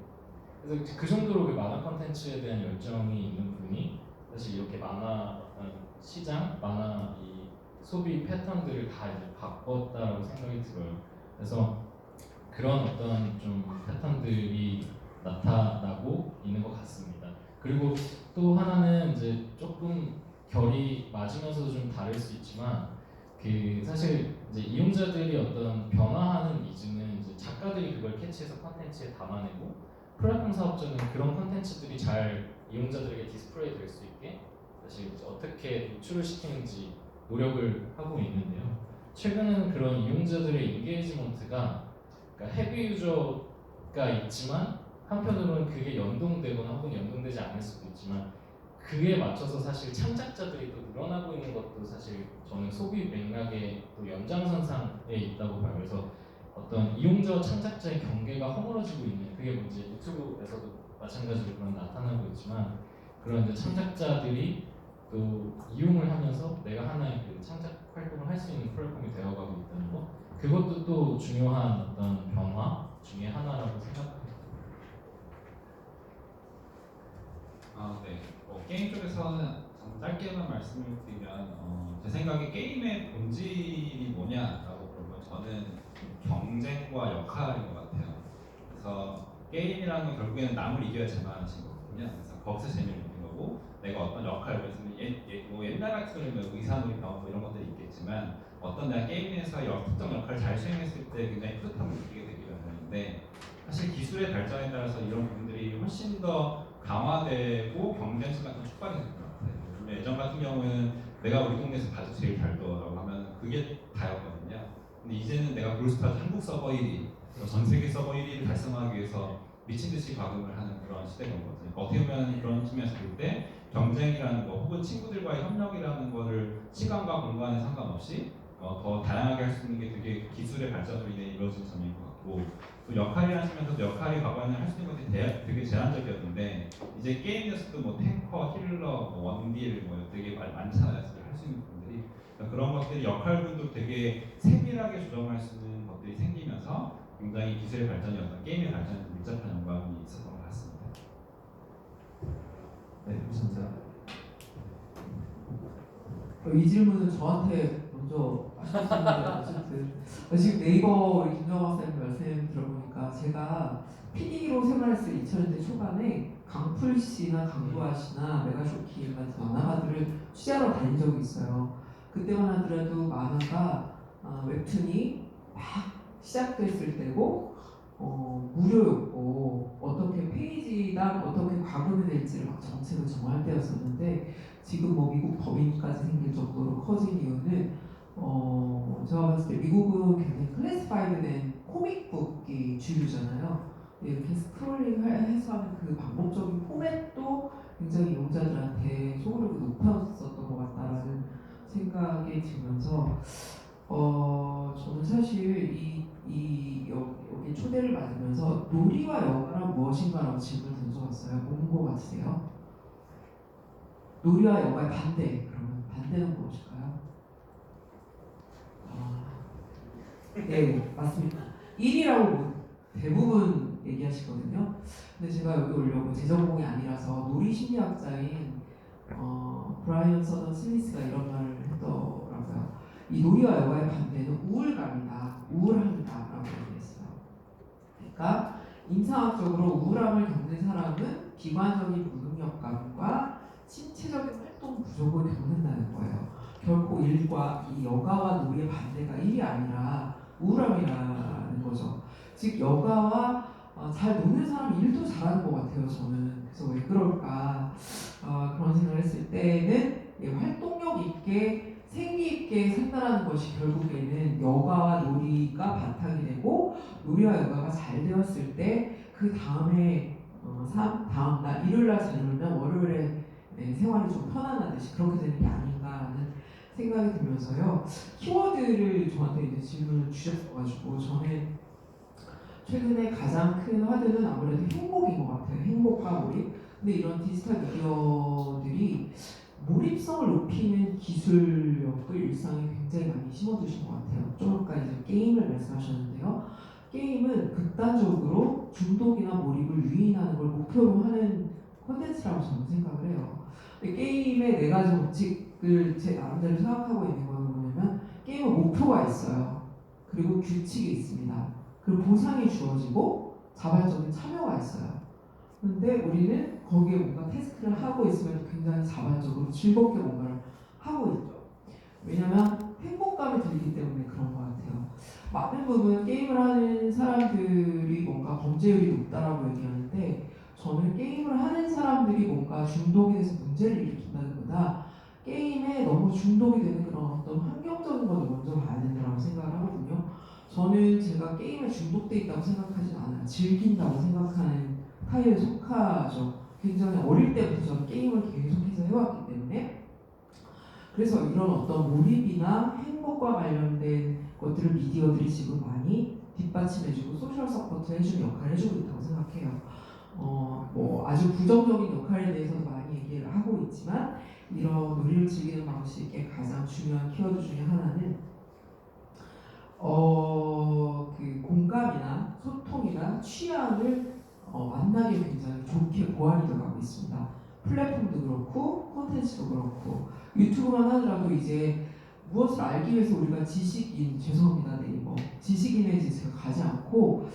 그래서 그 정도로 그 만화 컨텐츠에 대한 열정이 있는 분이 사실 이렇게 만화 시장, 만화 이 소비 패턴들을 다 이제 바꿨다라고 생각이 들어요. 그래서 그런 어떤 좀 패턴들이 나타나고 있는 것 같습니다. 그리고 또 하나는 이제 조금 결이 맞으면서도 좀 다를 수 있지만 사실 이제 이용자들이 어떤 변화하는 니즈는 이제 작가들이 그걸 캐치해서 컨텐츠에 담아내고 플랫폼 사업자는 그런 컨텐츠들이 잘 이용자들에게 디스플레이 될 수 있게 사실 이제 어떻게 노출을 시키는지 노력을 하고 있는데요. 최근에는 그런 이용자들의 인게이지먼트가 그러니까 헤비 유저가 있지만 한편으로는 그게 연동되거나 그에 맞춰서 사실 창작자들이 또 늘어나고 있는 것도 사실 저는 소비 맥락의 또 연장선상에 있다고 봐요. 그래서 어떤 이용자와 창작자의 경계가 허물어지고 있는 그게 뭐 이제 유튜브에서도 마찬가지로 그런 나타나고 있지만 그런 이제 창작자들이 또 이용을 하면서 내가 하나의 그 창작 활동을 할 수 있는 플랫폼이 되어가고 있다는 거 그것도 또 중요한 어떤 변화 중에 하나라고 생각합니다. 네. 게임 쪽에서는 좀 짧게만 말씀을 드리면 제 생각에 게임의 본질이 뭐냐라고 그러면 저는 경쟁과 역할인 것 같아요. 그래서 게임이라는 건 결국에는 남을 이겨야 제맛인 거거든요. 그래서 거기서 재미를 느끼는 거고 내가 어떤 역할을 뭐 옛날 같은 경우는 의사놀이 나오고 이런 것들이 있겠지만 어떤 내가 게임 내에서 특정 역할을 잘 수행했을 때 굉장히 뿌듯함을 느끼게 되기 마련인데 사실 기술의 발전에 따라서 이런 부분들이 훨씬 더 강화되고 경쟁심이 좀 촉발이 될 것 같아요. 예전 같은 경우는 내가 우리 동네에서 바둑 제일 잘 둬라고 하면 그게 다였거든요. 근데 이제는 내가 브롤스타즈 한국 서버 1위, 전 세계 서버 1위를 달성하기 위해서 미친 듯이 과금을 하는 그런 시대가 온 거죠. 그러니까 어떻게 보면 그런 측면에서 볼 때 경쟁이라는 거 혹은 친구들과의 협력이라는 거를 시간과 공간에 상관없이 더 다양하게 할 수 있는 게 되게 기술의 발전으로 인해 이루어진 점인 것 같고 또 역할이라는 측면에서도 역할이 과거에는 할 수 있는 것들이 되게 제한적이었는데 이제 게임에서도 뭐 탱커, 힐러, 뭐 원딜 뭐 되게 많잖아요. 할 수 있는 분들이 그러니까 그런 것들이 역할들도 되게 세밀하게 조정할 수 있는 것들이 생기면서 굉장히 기술의 발전이 어떤 게임의 발전에 밀접한 연관이 있었던 것 같습니다. 네, 감사합니다. 이 질문은 저한테 먼저 하셨는데 어쨌든 지금 네이버 우리 김정학 쌤 말씀 들어보니까 제가 PD로 생활했을 2000년대 초반에 강풀 씨나 강부아 씨나 메가쇼키 같은 만화가들을 취재하러 다닌 적이 있어요. 그때만 하더라도 만화가 웹툰이 막 시작됐을 때고 무료였고 어떻게 페이지당 어떻게 과금이 될지를 막 정책을 정할 때였었는데 지금 뭐 미국 법인까지 생길 정도로 커진 이유는 제가 봤을 때 미국은 굉장히 클래시파이드된 코믹북이 주류잖아요. 이렇게 스크롤링 해서 하는 그 반복적인 포맷도 굉장히 이용자들한테 소구력이 높았었던 것 같다라는 생각이 들면서 저는 사실 여기 초대를 받으면서 놀이와 영화란 무엇인가라고 질문을 던져봤어요. 뭔 거 같으세요? 놀이와 영화의 반대. 그러면 반대는 무엇일까요? 네, 맞습니다. 1위라고 대부분 얘기하시거든요. 근데 제가 여기 오려고 제 전공이 아니라서 놀이 심리학자인 브라이언 서던 스미스가 이런 말을 했더라고요. 이 놀이와 영화의 반대는 우울감이다, 우울합니다라고 얘기했어요. 그러니까 임상학적으로 우울함을 겪는 사람은 비관적인 무능력감과 신체적인 활동 부족을 겪는다는 거예요. 결코 일과 이 여가와 놀이의 반대가 일이 아니라 우울함이라는 거죠. 즉 여가와 잘 노는 사람이 일도 잘하는 것 같아요. 저는 그래서 왜 그럴까 그런 생각을 했을 때는 활동력 있게 생기 있게 산다라는 것이 결국에는 여가와 놀이가 바탕이 되고 놀이와 여가가 잘 되었을 때 그 다음에 다음 날 일요일날 잘 놀면 월요일에 생활이 좀 편안하듯이 그렇게 되는 게 아닌가라는 생각이 들면서요. 키워드를 저한테 이제 질문을 주셨어가지고 저는 최근에 가장 큰 화두는 아무래도 행복인 것 같아요. 행복과 몰입. 근데 이런 디지털 미디어들이 몰입성을 높이는 기술력을 일상에 굉장히 많이 심어두신 것 같아요. 좀 아까 이제 게임을 말씀하셨는데요. 게임은 극단적으로 중독이나 몰입을 유인하는 걸 목표로 하는 콘텐츠라고 저는 생각을 해요. 근데 게임의 네 가지 법칙을 제 나름대로 생각하고 있는 건 뭐냐면 게임은 목표가 있어요. 그리고 규칙이 있습니다. 그리고 보상이 주어지고 자발적인 참여가 있어요. 근데 우리는 거기에 뭔가 태스크를 하고 있으면 굉장히 자발적으로 즐겁게 뭔가를 하고 있죠. 왜냐면 행복감이 들기 때문에 그런 것 같아요. 많은 부분 게임을 하는 사람들이 뭔가 범죄율이 높다라고 얘기하는데 저는 게임을 하는 사람들이 뭔가 중독에 대해서 문제를 일으킨다기보다 게임에 너무 중독이 되는 그런 어떤 환경적인 것을 먼저 봐야 된다고 생각을 하거든요. 저는 제가 게임에 중독돼 있다고 생각하진 않아요. 즐긴다고 생각하는 타입에 속하죠. 굉장히 어릴 때부터 저는 게임을 계속해서 해왔기 때문에 그래서 이런 어떤 몰입이나 행복과 관련된 것들을 미디어들이 지금 많이 뒷받침해주고 소셜 서포트 해주는 역할을 해주고 있다고 생각해요. 뭐 아주 부정적인 역할에 대해서도 많이 얘기를 하고 있지만 이런 놀이를 즐기는 방식의 가장 중요한 키워드 중에 하나는 그 공감이나 소통이나 취향을 만나기 굉장히 좋게 보완이 되어가고 있습니다. 플랫폼도 그렇고 콘텐츠도 그렇고 유튜브만 하더라도 이제 무엇을 알기 위해서 우리가 죄송합니다 네이버 지식인의 짓을 가지 않고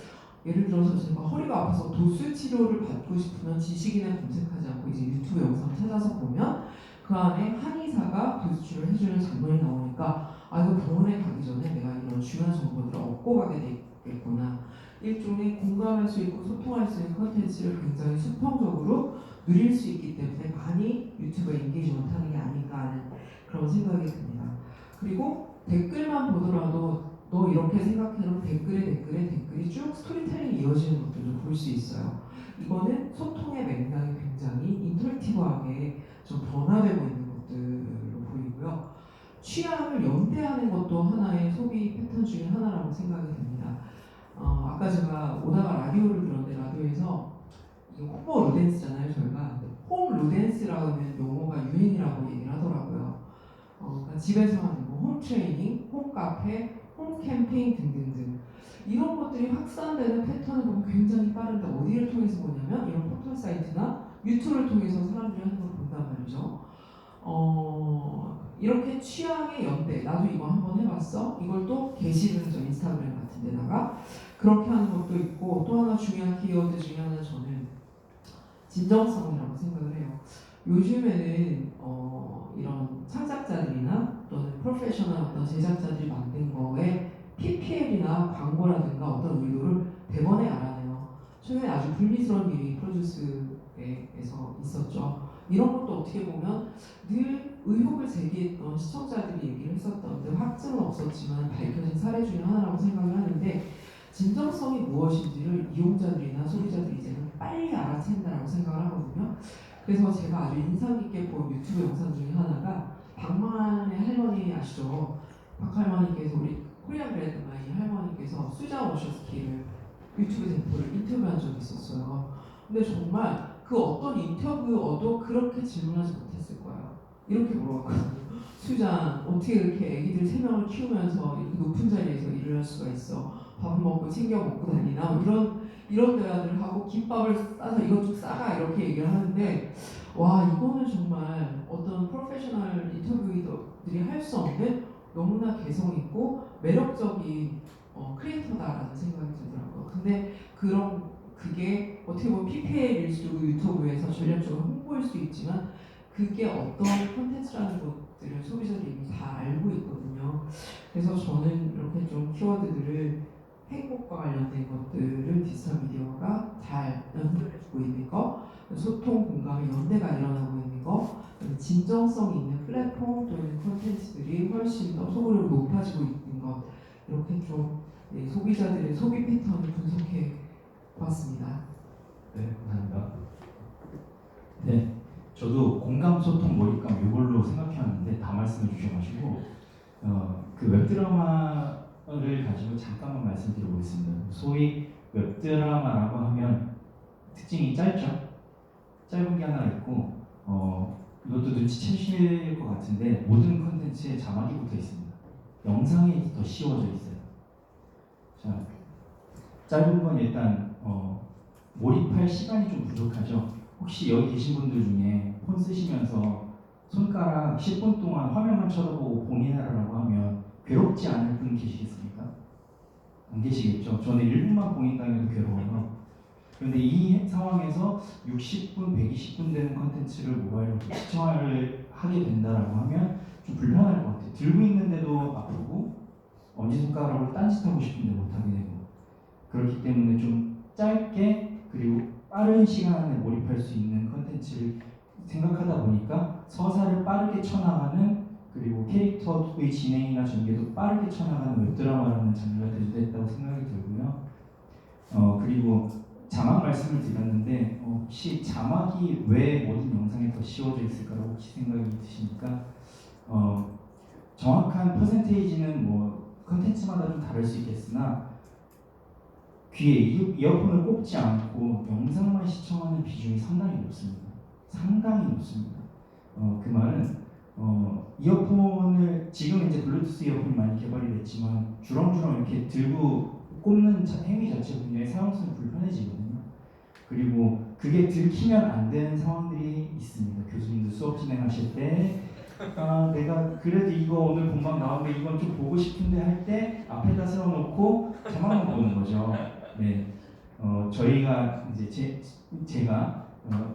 예를 들어서 제가 허리가 아파서 도수 치료를 받고 싶으면 지식인을 검색하지 않고 이제 유튜브 영상을 찾아서 보면 그 안에 한의사가 도수 치료를 해주는 장면이 나오니까 아 이거 병원에 가기 전에 내가 이런 중요한 정보들을 얻고 가게 되겠구나. 일종의 공감할 수 있고 소통할 수 있는 컨텐츠를 굉장히 수평적으로 누릴 수 있기 때문에 많이 유튜브에 인게이지먼트 하는 게 아닌가 하는 그런 생각이 듭니다. 그리고 댓글만 보더라도 너 이렇게 생각해놓은 댓글이 쭉 스토리텔링이 이어지는 것들도 볼 수 있어요. 이거는 소통의 맥락이 굉장히 인터랙티브하게 좀 변화되고 있는 것들로 보이고요. 취향을 연대하는 것도 하나의 소비 패턴 중에 하나라고 생각이 됩니다. 아까 제가 오다가 라디오를 들었는데 라디오에서 이거 홈 루덴스잖아요 저희가. 홈 루덴스라고 하는 용어가 유행이라고 얘기를 하더라고요. 그러니까 집에서 하는 홈 트레이닝, 홈 카페, 홈 캠핑 등등등 이런 것들이 확산되는 패턴을 보면 굉장히 빠른데 어디를 통해서 보냐면 이런 포털 사이트나 유튜브를 통해서 사람들이 하는 걸 본단 말이죠. 이렇게 취향의 연대, 나도 이거 한번 해봤어. 이걸 또 게시는 저 인스타그램 같은 데다가 그렇게 하는 것도 있고 또 하나 중요한 키워드 중에 하나 저는 진정성이라고 생각을 해요. 요즘에는 이런 창작자들이나 또는 프로페셔널 어떤 제작자들이 만든 거에 PPL이나 광고라든가 어떤 의도를 대번에 알아내요. 최근에 아주 불미스러운 일이 프로듀스에서 있었죠. 이런 것도 어떻게 보면 늘 의혹을 제기했던 시청자들이 얘기를 했었던데 확증은 없었지만 밝혀진 사례 중에 하나라고 생각을 하는데 진정성이 무엇인지를 이용자들이나 소비자들이 이제는 빨리 알아챈다라고 생각을 하거든요. 그래서 제가 아주 인상 깊게 본 유튜브 영상 중에 하나가 박만의 할머니 아시죠? 박 할머니께서 우리 코리안 브랜드마이 할머니께서 수자 워셔스키를 유튜브 대표를 인터뷰한 적이 있었어요. 근데 정말 그 어떤 인터뷰어도 그렇게 질문하지 못했을 거예요. 이렇게 물어봤거든요. 수잔 어떻게 이렇게 애기들 3명을 키우면서 이렇게 높은 자리에서 일을 할 수가 있어? 밥 먹고 챙겨 먹고 다니나? 뭐 이런 대화들을 하고 김밥을 싸서 이것 좀 싸가 이렇게 얘기를 하는데 와 이거는 정말 어떤 프로페셔널 인터뷰들이 할 수 없는 너무나 개성 있고 매력적인 크리에이터다라는 생각이 들더라고요. 근데 그게 어떻게 보면 PPL일 수도 유튜브에서 전략적으로 홍보일 수 있지만 그게 어떤 콘텐츠라는 것들을 소비자들이 이미 다 알고 있거든요. 그래서 저는 이렇게 좀 키워드들을 행복과 관련된 것들을 디지털 미디어가 잘 연결해주고 있는 거, 소통, 공감의 연대가 일어나고 있는 거, 진정성 있는 플랫폼 또는 콘텐츠들이 훨씬 더 소구력이 높아지고 있는 것 이렇게 좀 소비자들의 소비 패턴을 분석해 보았습니다. 네, 감사합니다. 네, 저도 공감, 소통, 몰입감 이걸로 생각해왔는데 다 말씀해 주셔가지고 그 웹드라마를 가지고 잠깐만 말씀드려보겠습니다. 소위 웹드라마라고 하면 특징이 짧죠? 짧은 게 하나 있고 이것도 눈치채실 것 같은데 모든 컨텐츠에 자막이 붙어 있습니다. 영상이 더 씌워져 있어요. 자, 짧은 건 일단 몰입할 시간이 좀 부족하죠. 혹시 여기 계신 분들 중에 폰 쓰시면서 손가락 10분 동안 화면만 쳐다보고 봉인하라고 하면 괴롭지 않을 분 계시겠습니까? 안 계시겠죠? 저는 1분만 봉인당해도 괴로워요. 그런데 이 상황에서 60분, 120분 되는 컨텐츠를 모바일로 시청을 하게 된다라고 하면 좀 불편할 것 같아요. 들고 있는데도 아프고 엄지손가락으로 딴짓하고 싶은데 못하게 되고 그렇기 때문에 좀 짧게 그리고 빠른 시간 안에 몰입할 수 있는 컨텐츠를 생각하다 보니까 서사를 빠르게 쳐나가는 그리고 캐릭터의 진행이나 전개도 빠르게 쳐나가는 웹드라마라는 장르가 대두됐다고 생각이 들고요. 그리고 자막 말씀을 드렸는데 혹시 자막이 왜 모든 영상에 더 씌워져 있을까라고 혹시 생각이 드십니까? 정확한 퍼센테이지는 뭐 컨텐츠마다 좀 다를 수 있겠으나 귀에 이어폰을 꼽지 않고 영상만 시청하는 비중이 상당히 높습니다. 상당히 높습니다. 그 말은 이어폰을 지금 이제 블루투스 이어폰이 많이 개발이 됐지만 주렁주렁 이렇게 들고 꼽는 행위 자체가 굉장히 사용성이 불편해지거든요. 그리고 그게 들키면 안 되는 상황들이 있습니다. 교수님도 수업 진행하실 때 내가 그래도 이거 오늘 본방 나오는데 이건 좀 보고 싶은데 할 때 앞에다 세워놓고 자막만 보는 거죠. 네, 저희가 이제 제가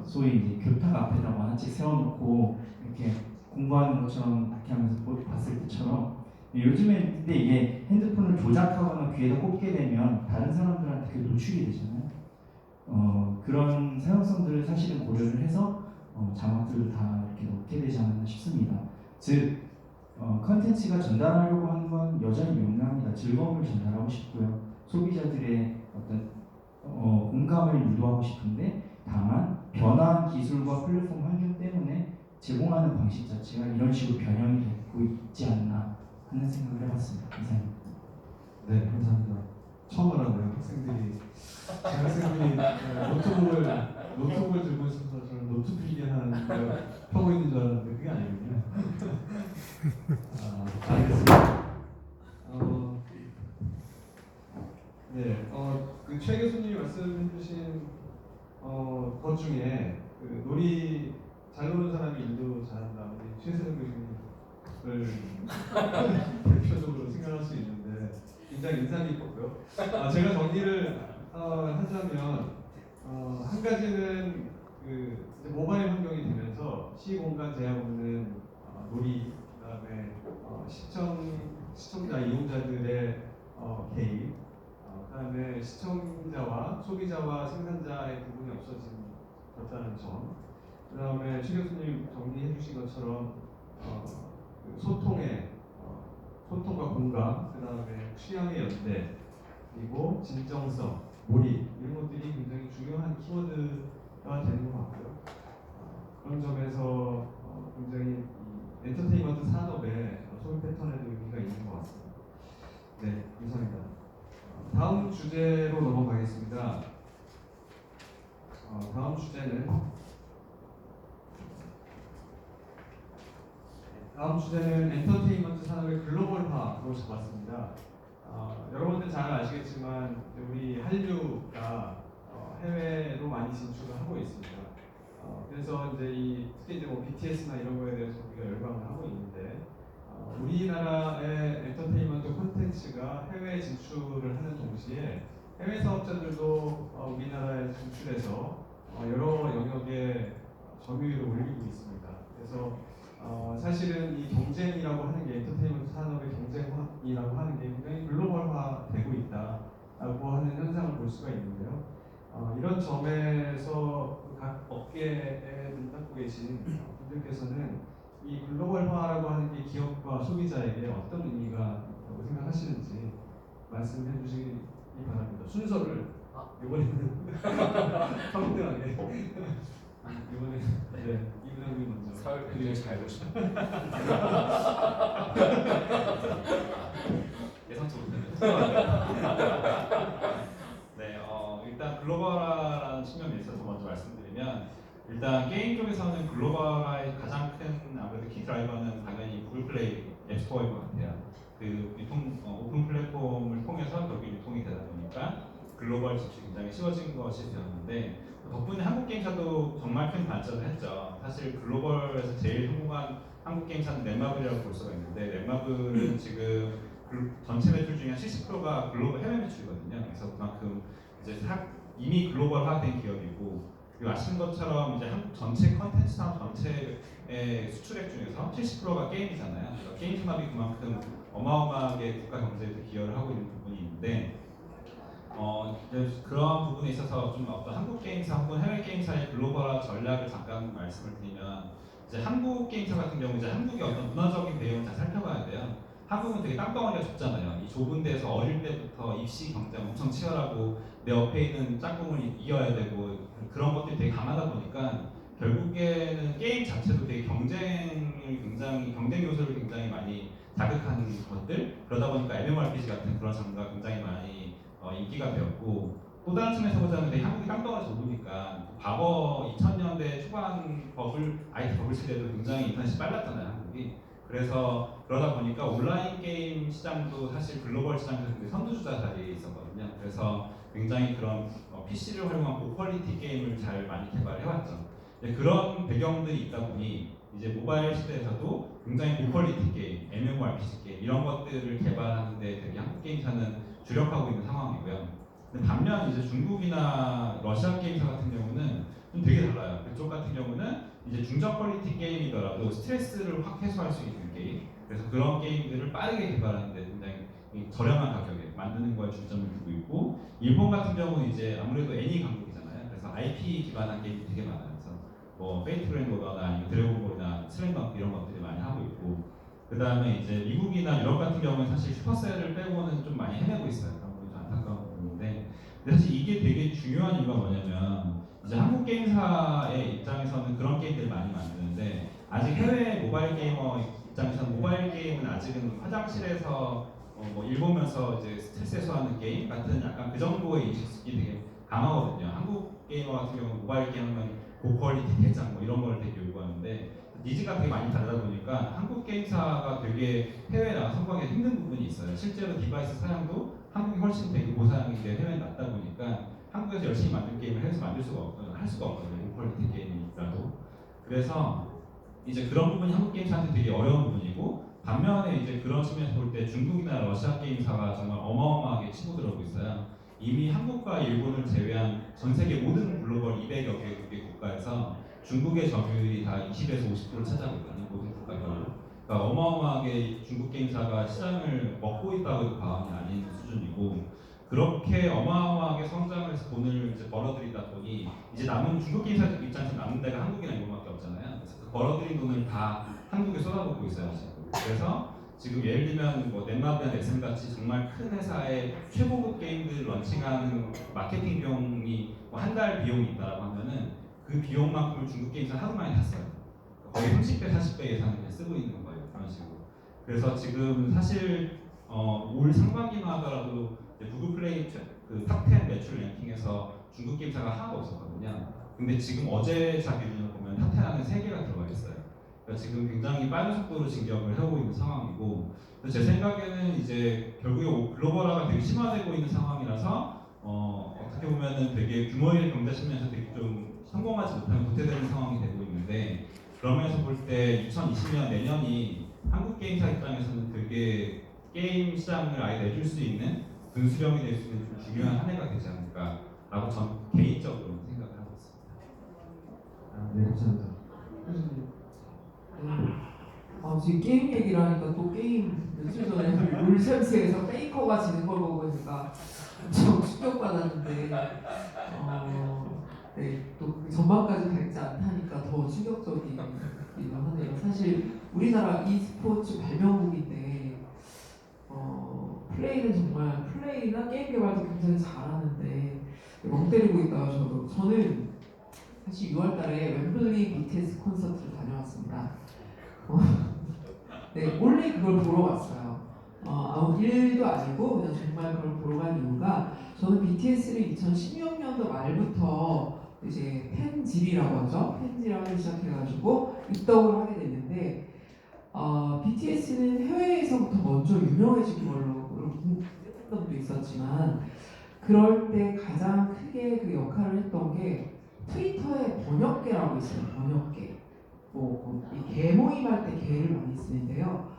소위 이제 교탁 앞에다 만화책 세워놓고 이렇게 공부하는 것처럼 이렇게 하면서 봤을 때처럼 요즘에 근데 이게 핸드폰을 조작하거나 귀에다 꽂게 되면 다른 사람들한테 그 노출이 되잖아요. 그런 사용성들을 사실은 고려를 해서 자막들을 다 이렇게 넣게 되지 않았나 싶습니다. 즉 컨텐츠가 전달하려고 하는 건 여전히 명료합니다. 즐거움을 전달하고 싶고요. 소비자들의 어떤 공감을 유도하고 싶은데 다만 변화한 기술과 플랫폼 환경 때문에 제공하는 방식 자체가 이런 식으로 변형이 되고 있지 않나 하는 생각을 해봤습니다. 감사합니다. 네, 감사합니다. 처음 알았네요. 학생들이 재학생들이 노트북을 들고 있어서 저는 노트 필기하는 걸 펴고 있는 줄 알았는데 그게 아니군요. 알겠습니다. 네, 그 최 교수님이 말씀해주신 것 중에 그 놀이 잘 노는 사람이 일도 잘한다. 우리 최세정 교수님을 대표적으로 생각할 수 있는데 굉장히 인상 깊었고요. 제가 정리를 하자면 한 가지는 그 이제 모바일 환경이 되면서 시공간 제약 없는 놀이, 그다음에 시청자 이용자들의 개입, 그다음에 시청자와 소비자와 생산자의 구분이 없어졌다는 점, 그다음에 최 교수님 정리해주신 것처럼 그 소통과 공감, 그다음에 취향의 연대, 그리고 진정성, 몰입 이런 것들이 굉장히 중요한 키워드가 되는 것 같고요. 그런 점에서 굉장히 이 엔터테인먼트 산업의 소비 패턴에도 의미가 있는 것 같습니다. 네, 감사합니다. 다음 주제로 넘어가겠습니다. 다음 주제는 엔터테인먼트 산업의 글로벌화로 잡았습니다. 여러분들 잘 아시겠지만 우리 한류가 해외로 많이 진출을 하고 있습니다. 그래서 이제 특히 이제 뭐 BTS나 이런 거에 대해서 우리가 열광을 하고 있는데 우리나라의 엔터테인먼트 콘텐츠가 해외 진출을 하는 동시에 해외 사업자들도 우리나라에 진출해서 여러 영역에 점유율을 올리고 있습니다. 그래서 사실은 이 경쟁이라고 하는 게 엔터테인먼트 산업의 경쟁이라고 하는 게 굉장히 글로벌화되고 있다라고 하는 현상을 볼 수가 있는데요. 이런 점에서 각 업계에 눈 닦고 계신 분들께서는 이 글로벌화라고 하는 게 기업과 소비자에게 어떤 의미가 있다고 생각하시는지 말씀해 주시기 바랍니다. 순서를 이번에는 평등하게 이번에 네, 이분님 먼저. 사회 굉장히 잘 보시네. 예상치 못했네요. 네, 일단 글로벌화라는 측면에 있어서 먼저 말씀드리면 일단 게임 쪽에서는 글로벌화의 가장 큰 아무래도 키 드라이버는 당연히 구글 플레이 앱스토어인 것 같아요. 그 오픈 플랫폼을 통해서 결국 유통이 되다 보니까 글로벌 진출이 굉장히 쉬워진 것이 되었는데 덕분에 한국 게임사도 정말 큰 발전을 했죠. 사실 글로벌에서 제일 성공한 한국 게임사는 넷마블이라고 볼 수가 있는데 넷마블은 지금 전체 매출 중에 한 70%가 글로벌 해외 매출이거든요. 그래서 그만큼 이제 이미 글로벌화된 기업이고 그리고 아시는 것처럼 이제 한국 전체 컨텐츠 산업 전체의 수출액 중에서 70%가 게임이잖아요. 그러니까 게임 산업이 그만큼 어마어마하게 국가 경제에 기여를 하고 있는 부분이 있는데 그런 부분에 있어서 좀 어떤 한국 게임사 혹은 해외 게임사의 글로벌화 전략을 잠깐 말씀을 드리면 이제 한국 게임사 같은 경우 이제 한국의 어떤 문화적인 배경을 잘 살펴봐야 돼요. 한국은 되게 땅덩어리가 좁잖아요. 이 좁은 데서 어릴 때부터 입시 경쟁 엄청 치열하고 내 옆에 있는 짝꿍을 이겨야 되고 그런 것들이 되게 강하다 보니까 결국에는 게임 자체도 되게 경쟁 요소를 굉장히 많이 자극하는 것들, 그러다 보니까 MMORPG 같은 그런 장르가 굉장히 많이 인기가 되었고, 또 다른 측면에서 보자면 되게 한국이 땅덩어리 좁으니까 과거 2000년대 초반 IT 버블 시대도 굉장히 인터넷이 빨랐잖아요, 한국이. 그래서 그러다 보니까 온라인 게임 시장도 사실 글로벌 시장에서 굉장히 선두주자 자리에 있었거든요. 그래서 굉장히 그런 PC를 활용한 고퀄리티 게임을 잘 많이 개발해왔죠. 그런 배경들이 있다 보니 이제 모바일 시대에서도 굉장히 고퀄리티 게임, MMORPG 게임 이런 것들을 개발하는데 되게 한국 게임사는 주력하고 있는 상황이고요. 근데 반면 이제 중국이나 러시아 게임사 같은 경우는 좀 되게 달라요. 그쪽 같은 경우는 이제 중저 퀄리티 게임이더라도 스트레스를 확 해소할 수 있는 게임, 그래서 그런 게임들을 빠르게 개발하는데 굉장히 저렴한 가격에 만드는 거에 중점을 두고 있고, 일본 같은 경우는 이제 아무래도 애니 강국이잖아요. 그래서 IP 기반한 게임이 되게 많아요. 뭐 페이트 그랜드 오더나 아니면 드래곤볼이나 슬램덩크 이런 것들이 많이 하고 있고, 그 다음에 이제 미국이나 유럽 같은 경우는 사실 슈퍼셀을 빼고는 좀 많이 헤매고 있어요. 그런 건 좀 안타까운 부분인데, 근데 사실 이게 되게 중요한 이유가 뭐냐면 이제 한국 게임사의 입장에서는 그런 게임들을 많이 만드는데, 아직 해외 모바일 게이머 입장에서는 모바일 게임은 아직은 화장실에서 뭐 일 보면서 이제 스트레스 해소하는 게임 같은 약간 그 정도의 인식이 되게 강하거든요. 한국 게이머 같은 경우는 모바일 게임 하면 고퀄리티 대장 뭐 이런 걸 되게 요구하는데, 니즈가 되게 많이 다르다 보니까 한국 게임사가 되게 해외에 나가 성공하기 힘든 부분이 있어요. 실제로 디바이스 사양도 한국이 훨씬 되게 고사양인데 해외에 낮다 보니까 한국에서 열심히 만든 게임을 해외에서 만들 수가 할 수가 없거든요. 고퀄리티 게임이라도. 그래서 이제 그런 부분이 한국 게임사한테 되게 어려운 부분이고, 반면에 이제 그런 측면에서 볼 때 중국이나 러시아 게임사가 정말 어마어마하게 치고 들어오고 있어요. 이미 한국과 일본을 제외한 전 세계 모든 글로벌 200여 개국의 국가에서 중국의 점유율이 다 20에서 50%를 차지하고 있거든요. 모든 국가별로. 그러니까 어마어마하게 중국 게임사가 시장을 먹고 있다고 해도 과언이 아닌 수준이고, 그렇게 어마어마하게 성장을 해서 돈을 이제 벌어들이다 보니 이제 남은 중국 게임사 입장에서 남는 데가 한국이나 일본밖에 없잖아요. 그래서 그 벌어들인 돈을 다 한국에 쏟아붓고 있어요, 지금. 그래서 지금 예를 들면 뭐 넷마블이나 SM 같이 정말 큰 회사의 최고급 게임들 런칭하는 마케팅 비용이 뭐 한 달 비용이 있다라고 하면은 그 비용만큼을 중국 게임사 하루 만에 다 써요. 거의 30배, 40배 예산을 쓰고 있는 거예요, 그런 식으로. 그래서 지금 사실 올 상반기만 하더라도 구글 플레이 그 탑10 매출 랭킹에서 중국 게임사가 하나도 없었거든요. 근데 지금 어제자 기준으로 보면 탑10 안에 3개가 들어가 있어요. 그러니까 지금 굉장히 빠른 속도로 진격을 하고 있는 상황이고, 제 생각에는 이제 결국에 글로벌화가 되게 심화되고 있는 상황이라서 어떻게 보면은 되게 규모의 경제 측면에서 되게 좀 성공하지 못하는 도태되는 상황이 되고 있는데, 그러면서 볼 때 2020년 내년이 한국 게임사 입장에서는 되게 게임 시장을 아예 내줄 수 있는 분수령이 될 수 있는 좀 중요한 한 해가 되지 않을까라고 전 개인적으로 생각을 하고 있습니다. 네, 감사합니다. 지금 게임 얘기를 하니까 또 게임 며칠 전에 룰센스에서 페이커가 지는 걸 보고 제가 엄청 충격받았는데, 네, 또 전망까지 닳지 않다니까 더 충격적이기도 하네요. 사실 우리나라 e스포츠 발명국인데 플레이는 정말 플레이나 게임 개발도 굉장히 잘하는데 멍 때리고 있다가 저는 사실 6월달에 웸블리 BTS 콘서트를 다녀왔습니다. 네, 몰래 그걸 보러 왔어요. 아무 일도 아니고 그냥 정말 그걸 보러 간 이유가, 저는 BTS를 2016년도 말부터 이제 팬질이라고 하죠. 팬질을 하기 시작해가지고 입덕을 하게 됐는데, BTS는 해외에서부터 먼저 유명해진 걸로 생각도 있었지만, 그럴 때 가장 크게 그 역할을 했던 게 트위터에 번역계라고 있어요. 번역계. 이 개모임할 때 개를 많이 쓰는데요.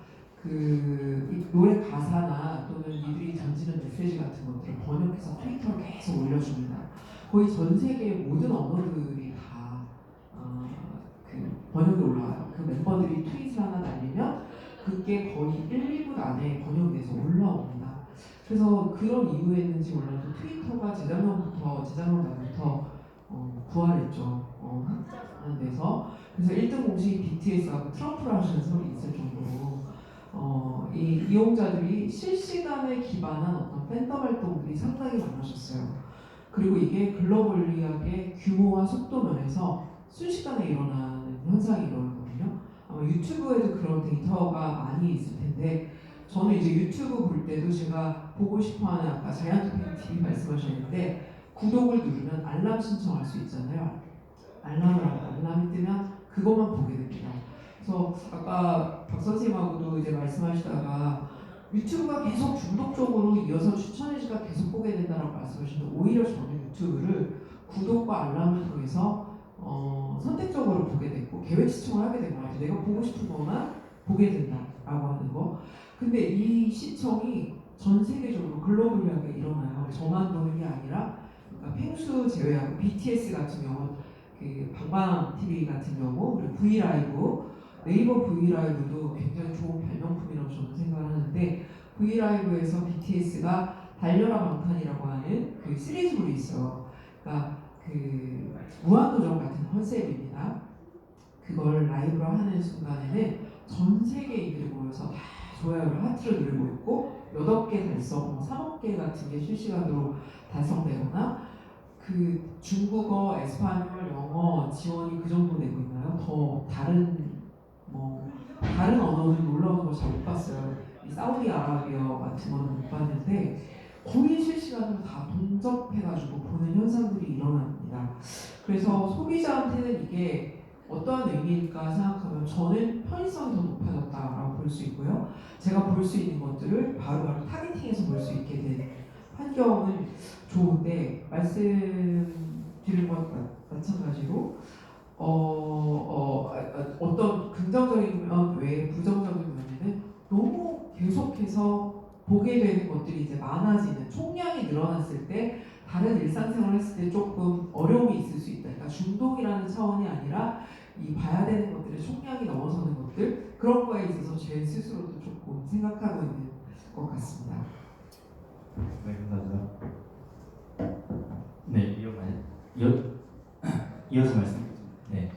이 노래 가사나 또는 이들이 던지는 메시지 같은 것들을 번역해서 트위터로 계속 올려줍니다. 거의 전 세계의 모든 언어들이 다 번역이 올라와요. 그 멤버들이 트윗을 하나 날리면 그게 거의 1, 2분 안에 번역돼서 올라옵니다. 그래서 그런 이유였는지 몰라도 트위터가 재작년 말부터 부활했죠. 하는 데서. 그래서 1등 공식이 BTS하고 트럼프라는 소리 있을 정도로 이 이용자들이 실시간에 기반한 어떤 팬덤 활동들이 상당히 많아졌어요. 그리고 이게 글로벌리하게 규모와 속도 면에서 순식간에 일어나는 현상이 일어나거든요. 아마 유튜브에도 그런 데이터가 많이 있을 텐데 저는 이제 유튜브 볼 때도 제가 보고 싶어하는 아까 자이언트 팬 TV 말씀하셨는데 구독을 누르면 알람 신청할 수 있잖아요. 알람이 뜨면 그것만 보게 됩니다. 그래서 아까 박 선생님하고도 이제 말씀하시다가 유튜브가 계속 중독적으로 이어서 추천해주가 계속 보게 된다라고 말씀하시는데 오히려 저는 유튜브를 구독과 알람을 통해서 선택적으로 보게 됐고 계획 시청을 하게 된 거예요. 내가 보고 싶은 것만 보게 된다라고 하는 거. 근데 이 시청이 전 세계적으로 글로벌하게 일어나요. 저만 보는 게 아니라 그러니까 펭수 제외하고 BTS 같은 경우 그 방방 TV 같은 경우 그리고 브이라이브 네이버 브이라이브도 굉장히 좋은 발명품이라고 저는 생각하는데 브이라이브에서 BTS가 달려라 방탄이라고 하는 그 시리즈물이 있어요. 그러니까 그 무한도전 같은 컨셉입니다. 그걸 라이브로 하는 순간에는 전 세계인들이 모여서 다 좋아요를 하트를 누르고 있고 몇 억 개 달성, 3억 개 같은 게 실시간으로 달성되거나 그 중국어, 에스파뇰, 영어 지원이 그 정도 되고 있나요? 더 다른 언어는 놀라운 거 잘 못 봤어요. 이 사우디아라비아 같은 거는 못 봤는데 거의 실시간으로 다 동접해가지고 보는 현상들이 일어납니다. 그래서 소비자한테는 이게 어떠한 의미일까 생각하면 저는 편의성이 더 높아졌다라고 볼 수 있고요. 제가 볼 수 있는 것들을 바로바로 타겟팅해서 볼 수 있게 된 환경은 좋은데 말씀드린 것 마찬가지로 어떤 긍정적인 면 외에 부정적인 면에는 너무 계속해서 보게 되는 것들이 이제 많아지는 총량이 늘어났을 때 다른 일상생활을 했을 때 조금 어려움이 있을 수 있다. 그러니까 중독이라는 차원이 아니라 이 봐야 되는 것들의 총량이 넘어서는 것들 그런 거에 있어서 제 스스로도 조금 생각하고 있는 것 같습니다. 네, 감사합니다. 네, 이어서 말씀드리겠습니다. 네.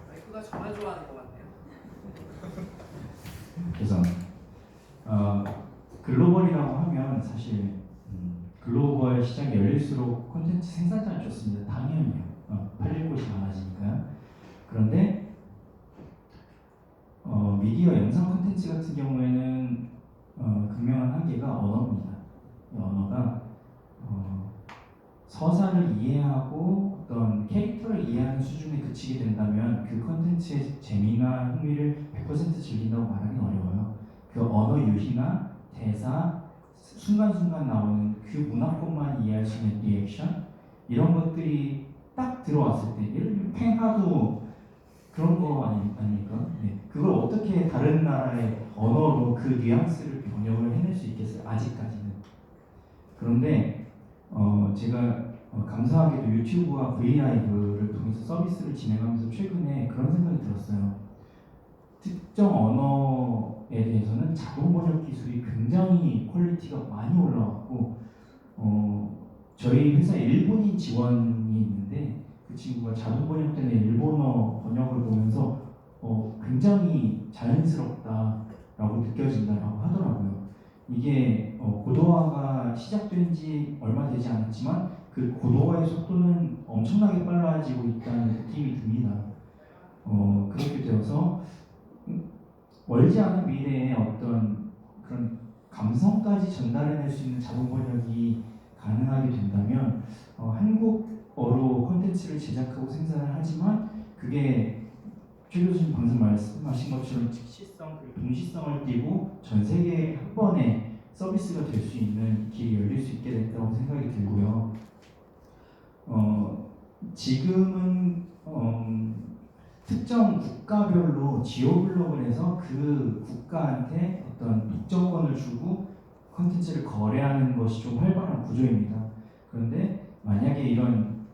마이크가 저만 좋아하는 것 같네요. 죄송합니다. 글로벌이라고 하면 사실 글로벌 시장이 열릴수록 콘텐츠 생산자는 좋습니다. 당연히요. 팔릴 곳이 많아지니까요. 그런데 미디어 영상 콘텐츠 같은 경우에는 극명한 한계가 언어입니다. 이 언어가 서사를 이해하고 어떤 캐릭터를 이해하는 수준에 그치게 된다면 그 콘텐츠의 재미나 흥미를 100% 즐긴다고 말하기는 어려워요. 그 언어 유희나 대사, 순간순간 나오는 그 문화권만 이해할 수 있는 리액션 이런 것들이 딱 들어왔을 때 예를 들면 팽하도 그런 거 아닙니까? 네. 그걸 어떻게 다른 나라의 언어로 그 뉘앙스를 번역을 해낼 수 있겠어요? 아직까지는. 그런데 제가 감사하게도 유튜브와 브이라이브를 통해서 서비스를 진행하면서 최근에 그런 생각이 들었어요. 특정 언어에 대해서는 자동 번역 기술이 굉장히 퀄리티가 많이 올라왔고 저희 회사에 일본인 지원이 있는데 그 친구가 자동 번역 때문에 일본어 번역을 보면서 굉장히 자연스럽다라고 느껴진다라고 하더라고요. 이게 고도화가 시작된 지 얼마 되지 않았지만 그 고도화의 속도는 엄청나게 빨라지고 있다는 느낌이 듭니다. 그렇게 되어서 멀지 않은 미래에 어떤 그런 감성까지 전달해낼 수 있는 자동 번역이 가능하게 된다면 한국어로 콘텐츠를 제작하고 생산을 하지만 그게 최 교수님 방금 말씀하신 것처럼 즉시성, 동시성을 띠고 전 세계에 한 번에 서비스가 될 수 있는 길이 열릴 수 있게 됐다고 생각이 들고요. 지금은 특정 국가별로 지오블록을 해서 그 국가한테 어떤 독점권을 주고 콘텐츠를 거래하는 것이 좀 활발한 구조입니다. 그런데 만약에 이런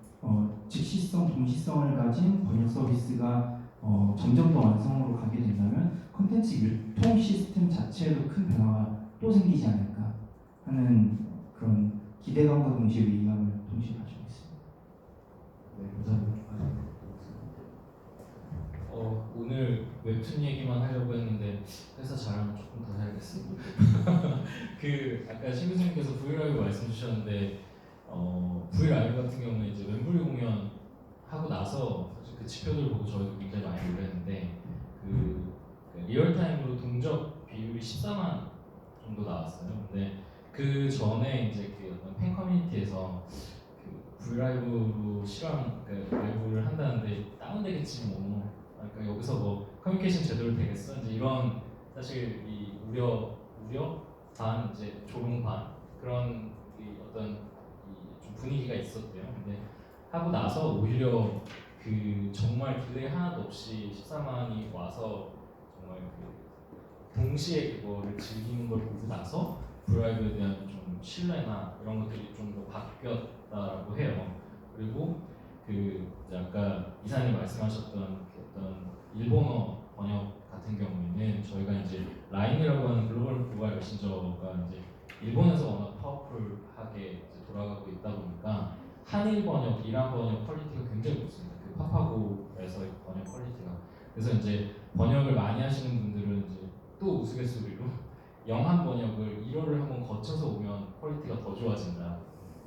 즉시성, 동시성을 가진 번역 서비스가 점점 더 완성으로 가게 된다면 콘텐츠 유통 시스템 자체에도 큰 변화가 또 생기지 않을까 하는 그런 기대감과 동시에 위기감을 동시에 가지고 있습니다. 네, 감사합니다. 오늘 웹 웹툰 얘기만 하려고 했는데 회사 자랑 조금 더 해야겠어. 그 아까 신교수님께서 브이라이브 말씀 주셨는데 브이라이브 같은 경우는 이제 웸블리 공연 하고 나서 사실 그 지표들을 보고 저희도 굉장히 많이 놀랐는데 그 리얼타임으로 동접 비율이 14만 정도 나왔어요. 근데 그 전에 이제 그 어떤 팬 커뮤니티에서 그 브이라이브로 실험 라이브를 한다는데 다운되겠지 뭐. 그러니까 여기서 뭐 커뮤니케이션 제대로 되겠어? 이제 이런 사실 이 우려 반 이제 조롱 반 그런 이 어떤 이좀 분위기가 있었대요. 근데 하고 나서 오히려 그 정말 딜레이 하나도 없이 14만이 와서 정말 그 동시에 그거를 즐기는 걸 보고 나서 브라이브에 대한 좀 신뢰나 이런 것들이 좀 더 바뀌었다라고 해요. 그리고 그 이제 아까 이사님 말씀하셨던 그 어떤 일본어 번역 같은 경우에는 저희가 이제 라인이라고 하는 글로벌 모바일 메신저가 이제 일본에서 워낙 파워풀하게 이제 돌아가고 있다 보니까 한일 번역, 이란 번역 퀄리티가 굉장히 높습니다. 그 파파고에서의 번역 퀄리티가. 그래서 이제 번역을 많이 하시는 분들은 이제 또 우스갯소리로 영한 번역을 1어를 한번 거쳐서 오면 퀄리티가 더 좋아진다.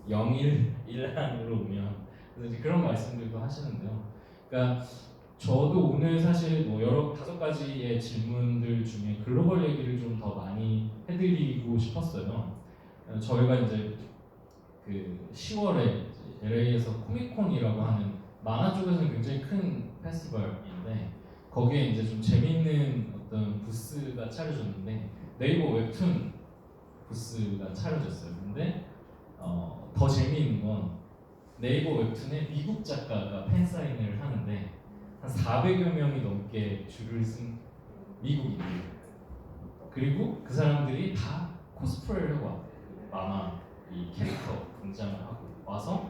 01, 1한으로 오면 그래서 이제 그런 말씀들도 하시는데요. 그러니까 저도 오늘 사실 뭐 여러 5가지의 질문들 중에 글로벌 얘기를 좀 더 많이 해드리고 싶었어요. 저희가 이제 그 10월에 LA에서 코미콘이라고 하는 만화 쪽에서는 굉장히 큰 페스티벌인데 거기에 이제 좀 재밌는 어떤 부스가 차려졌는데 네이버 웹툰 부스가 차려졌어요. 근데 더 재미있는 건 네이버 웹툰에 미국 작가가 팬 사인을 하는데 한 400여 명이 넘게 줄을 쓴 미국인들 그리고 그 사람들이 다 코스프레를 하고 왔대요. 만화 이 캐릭터 등장을 하고 와서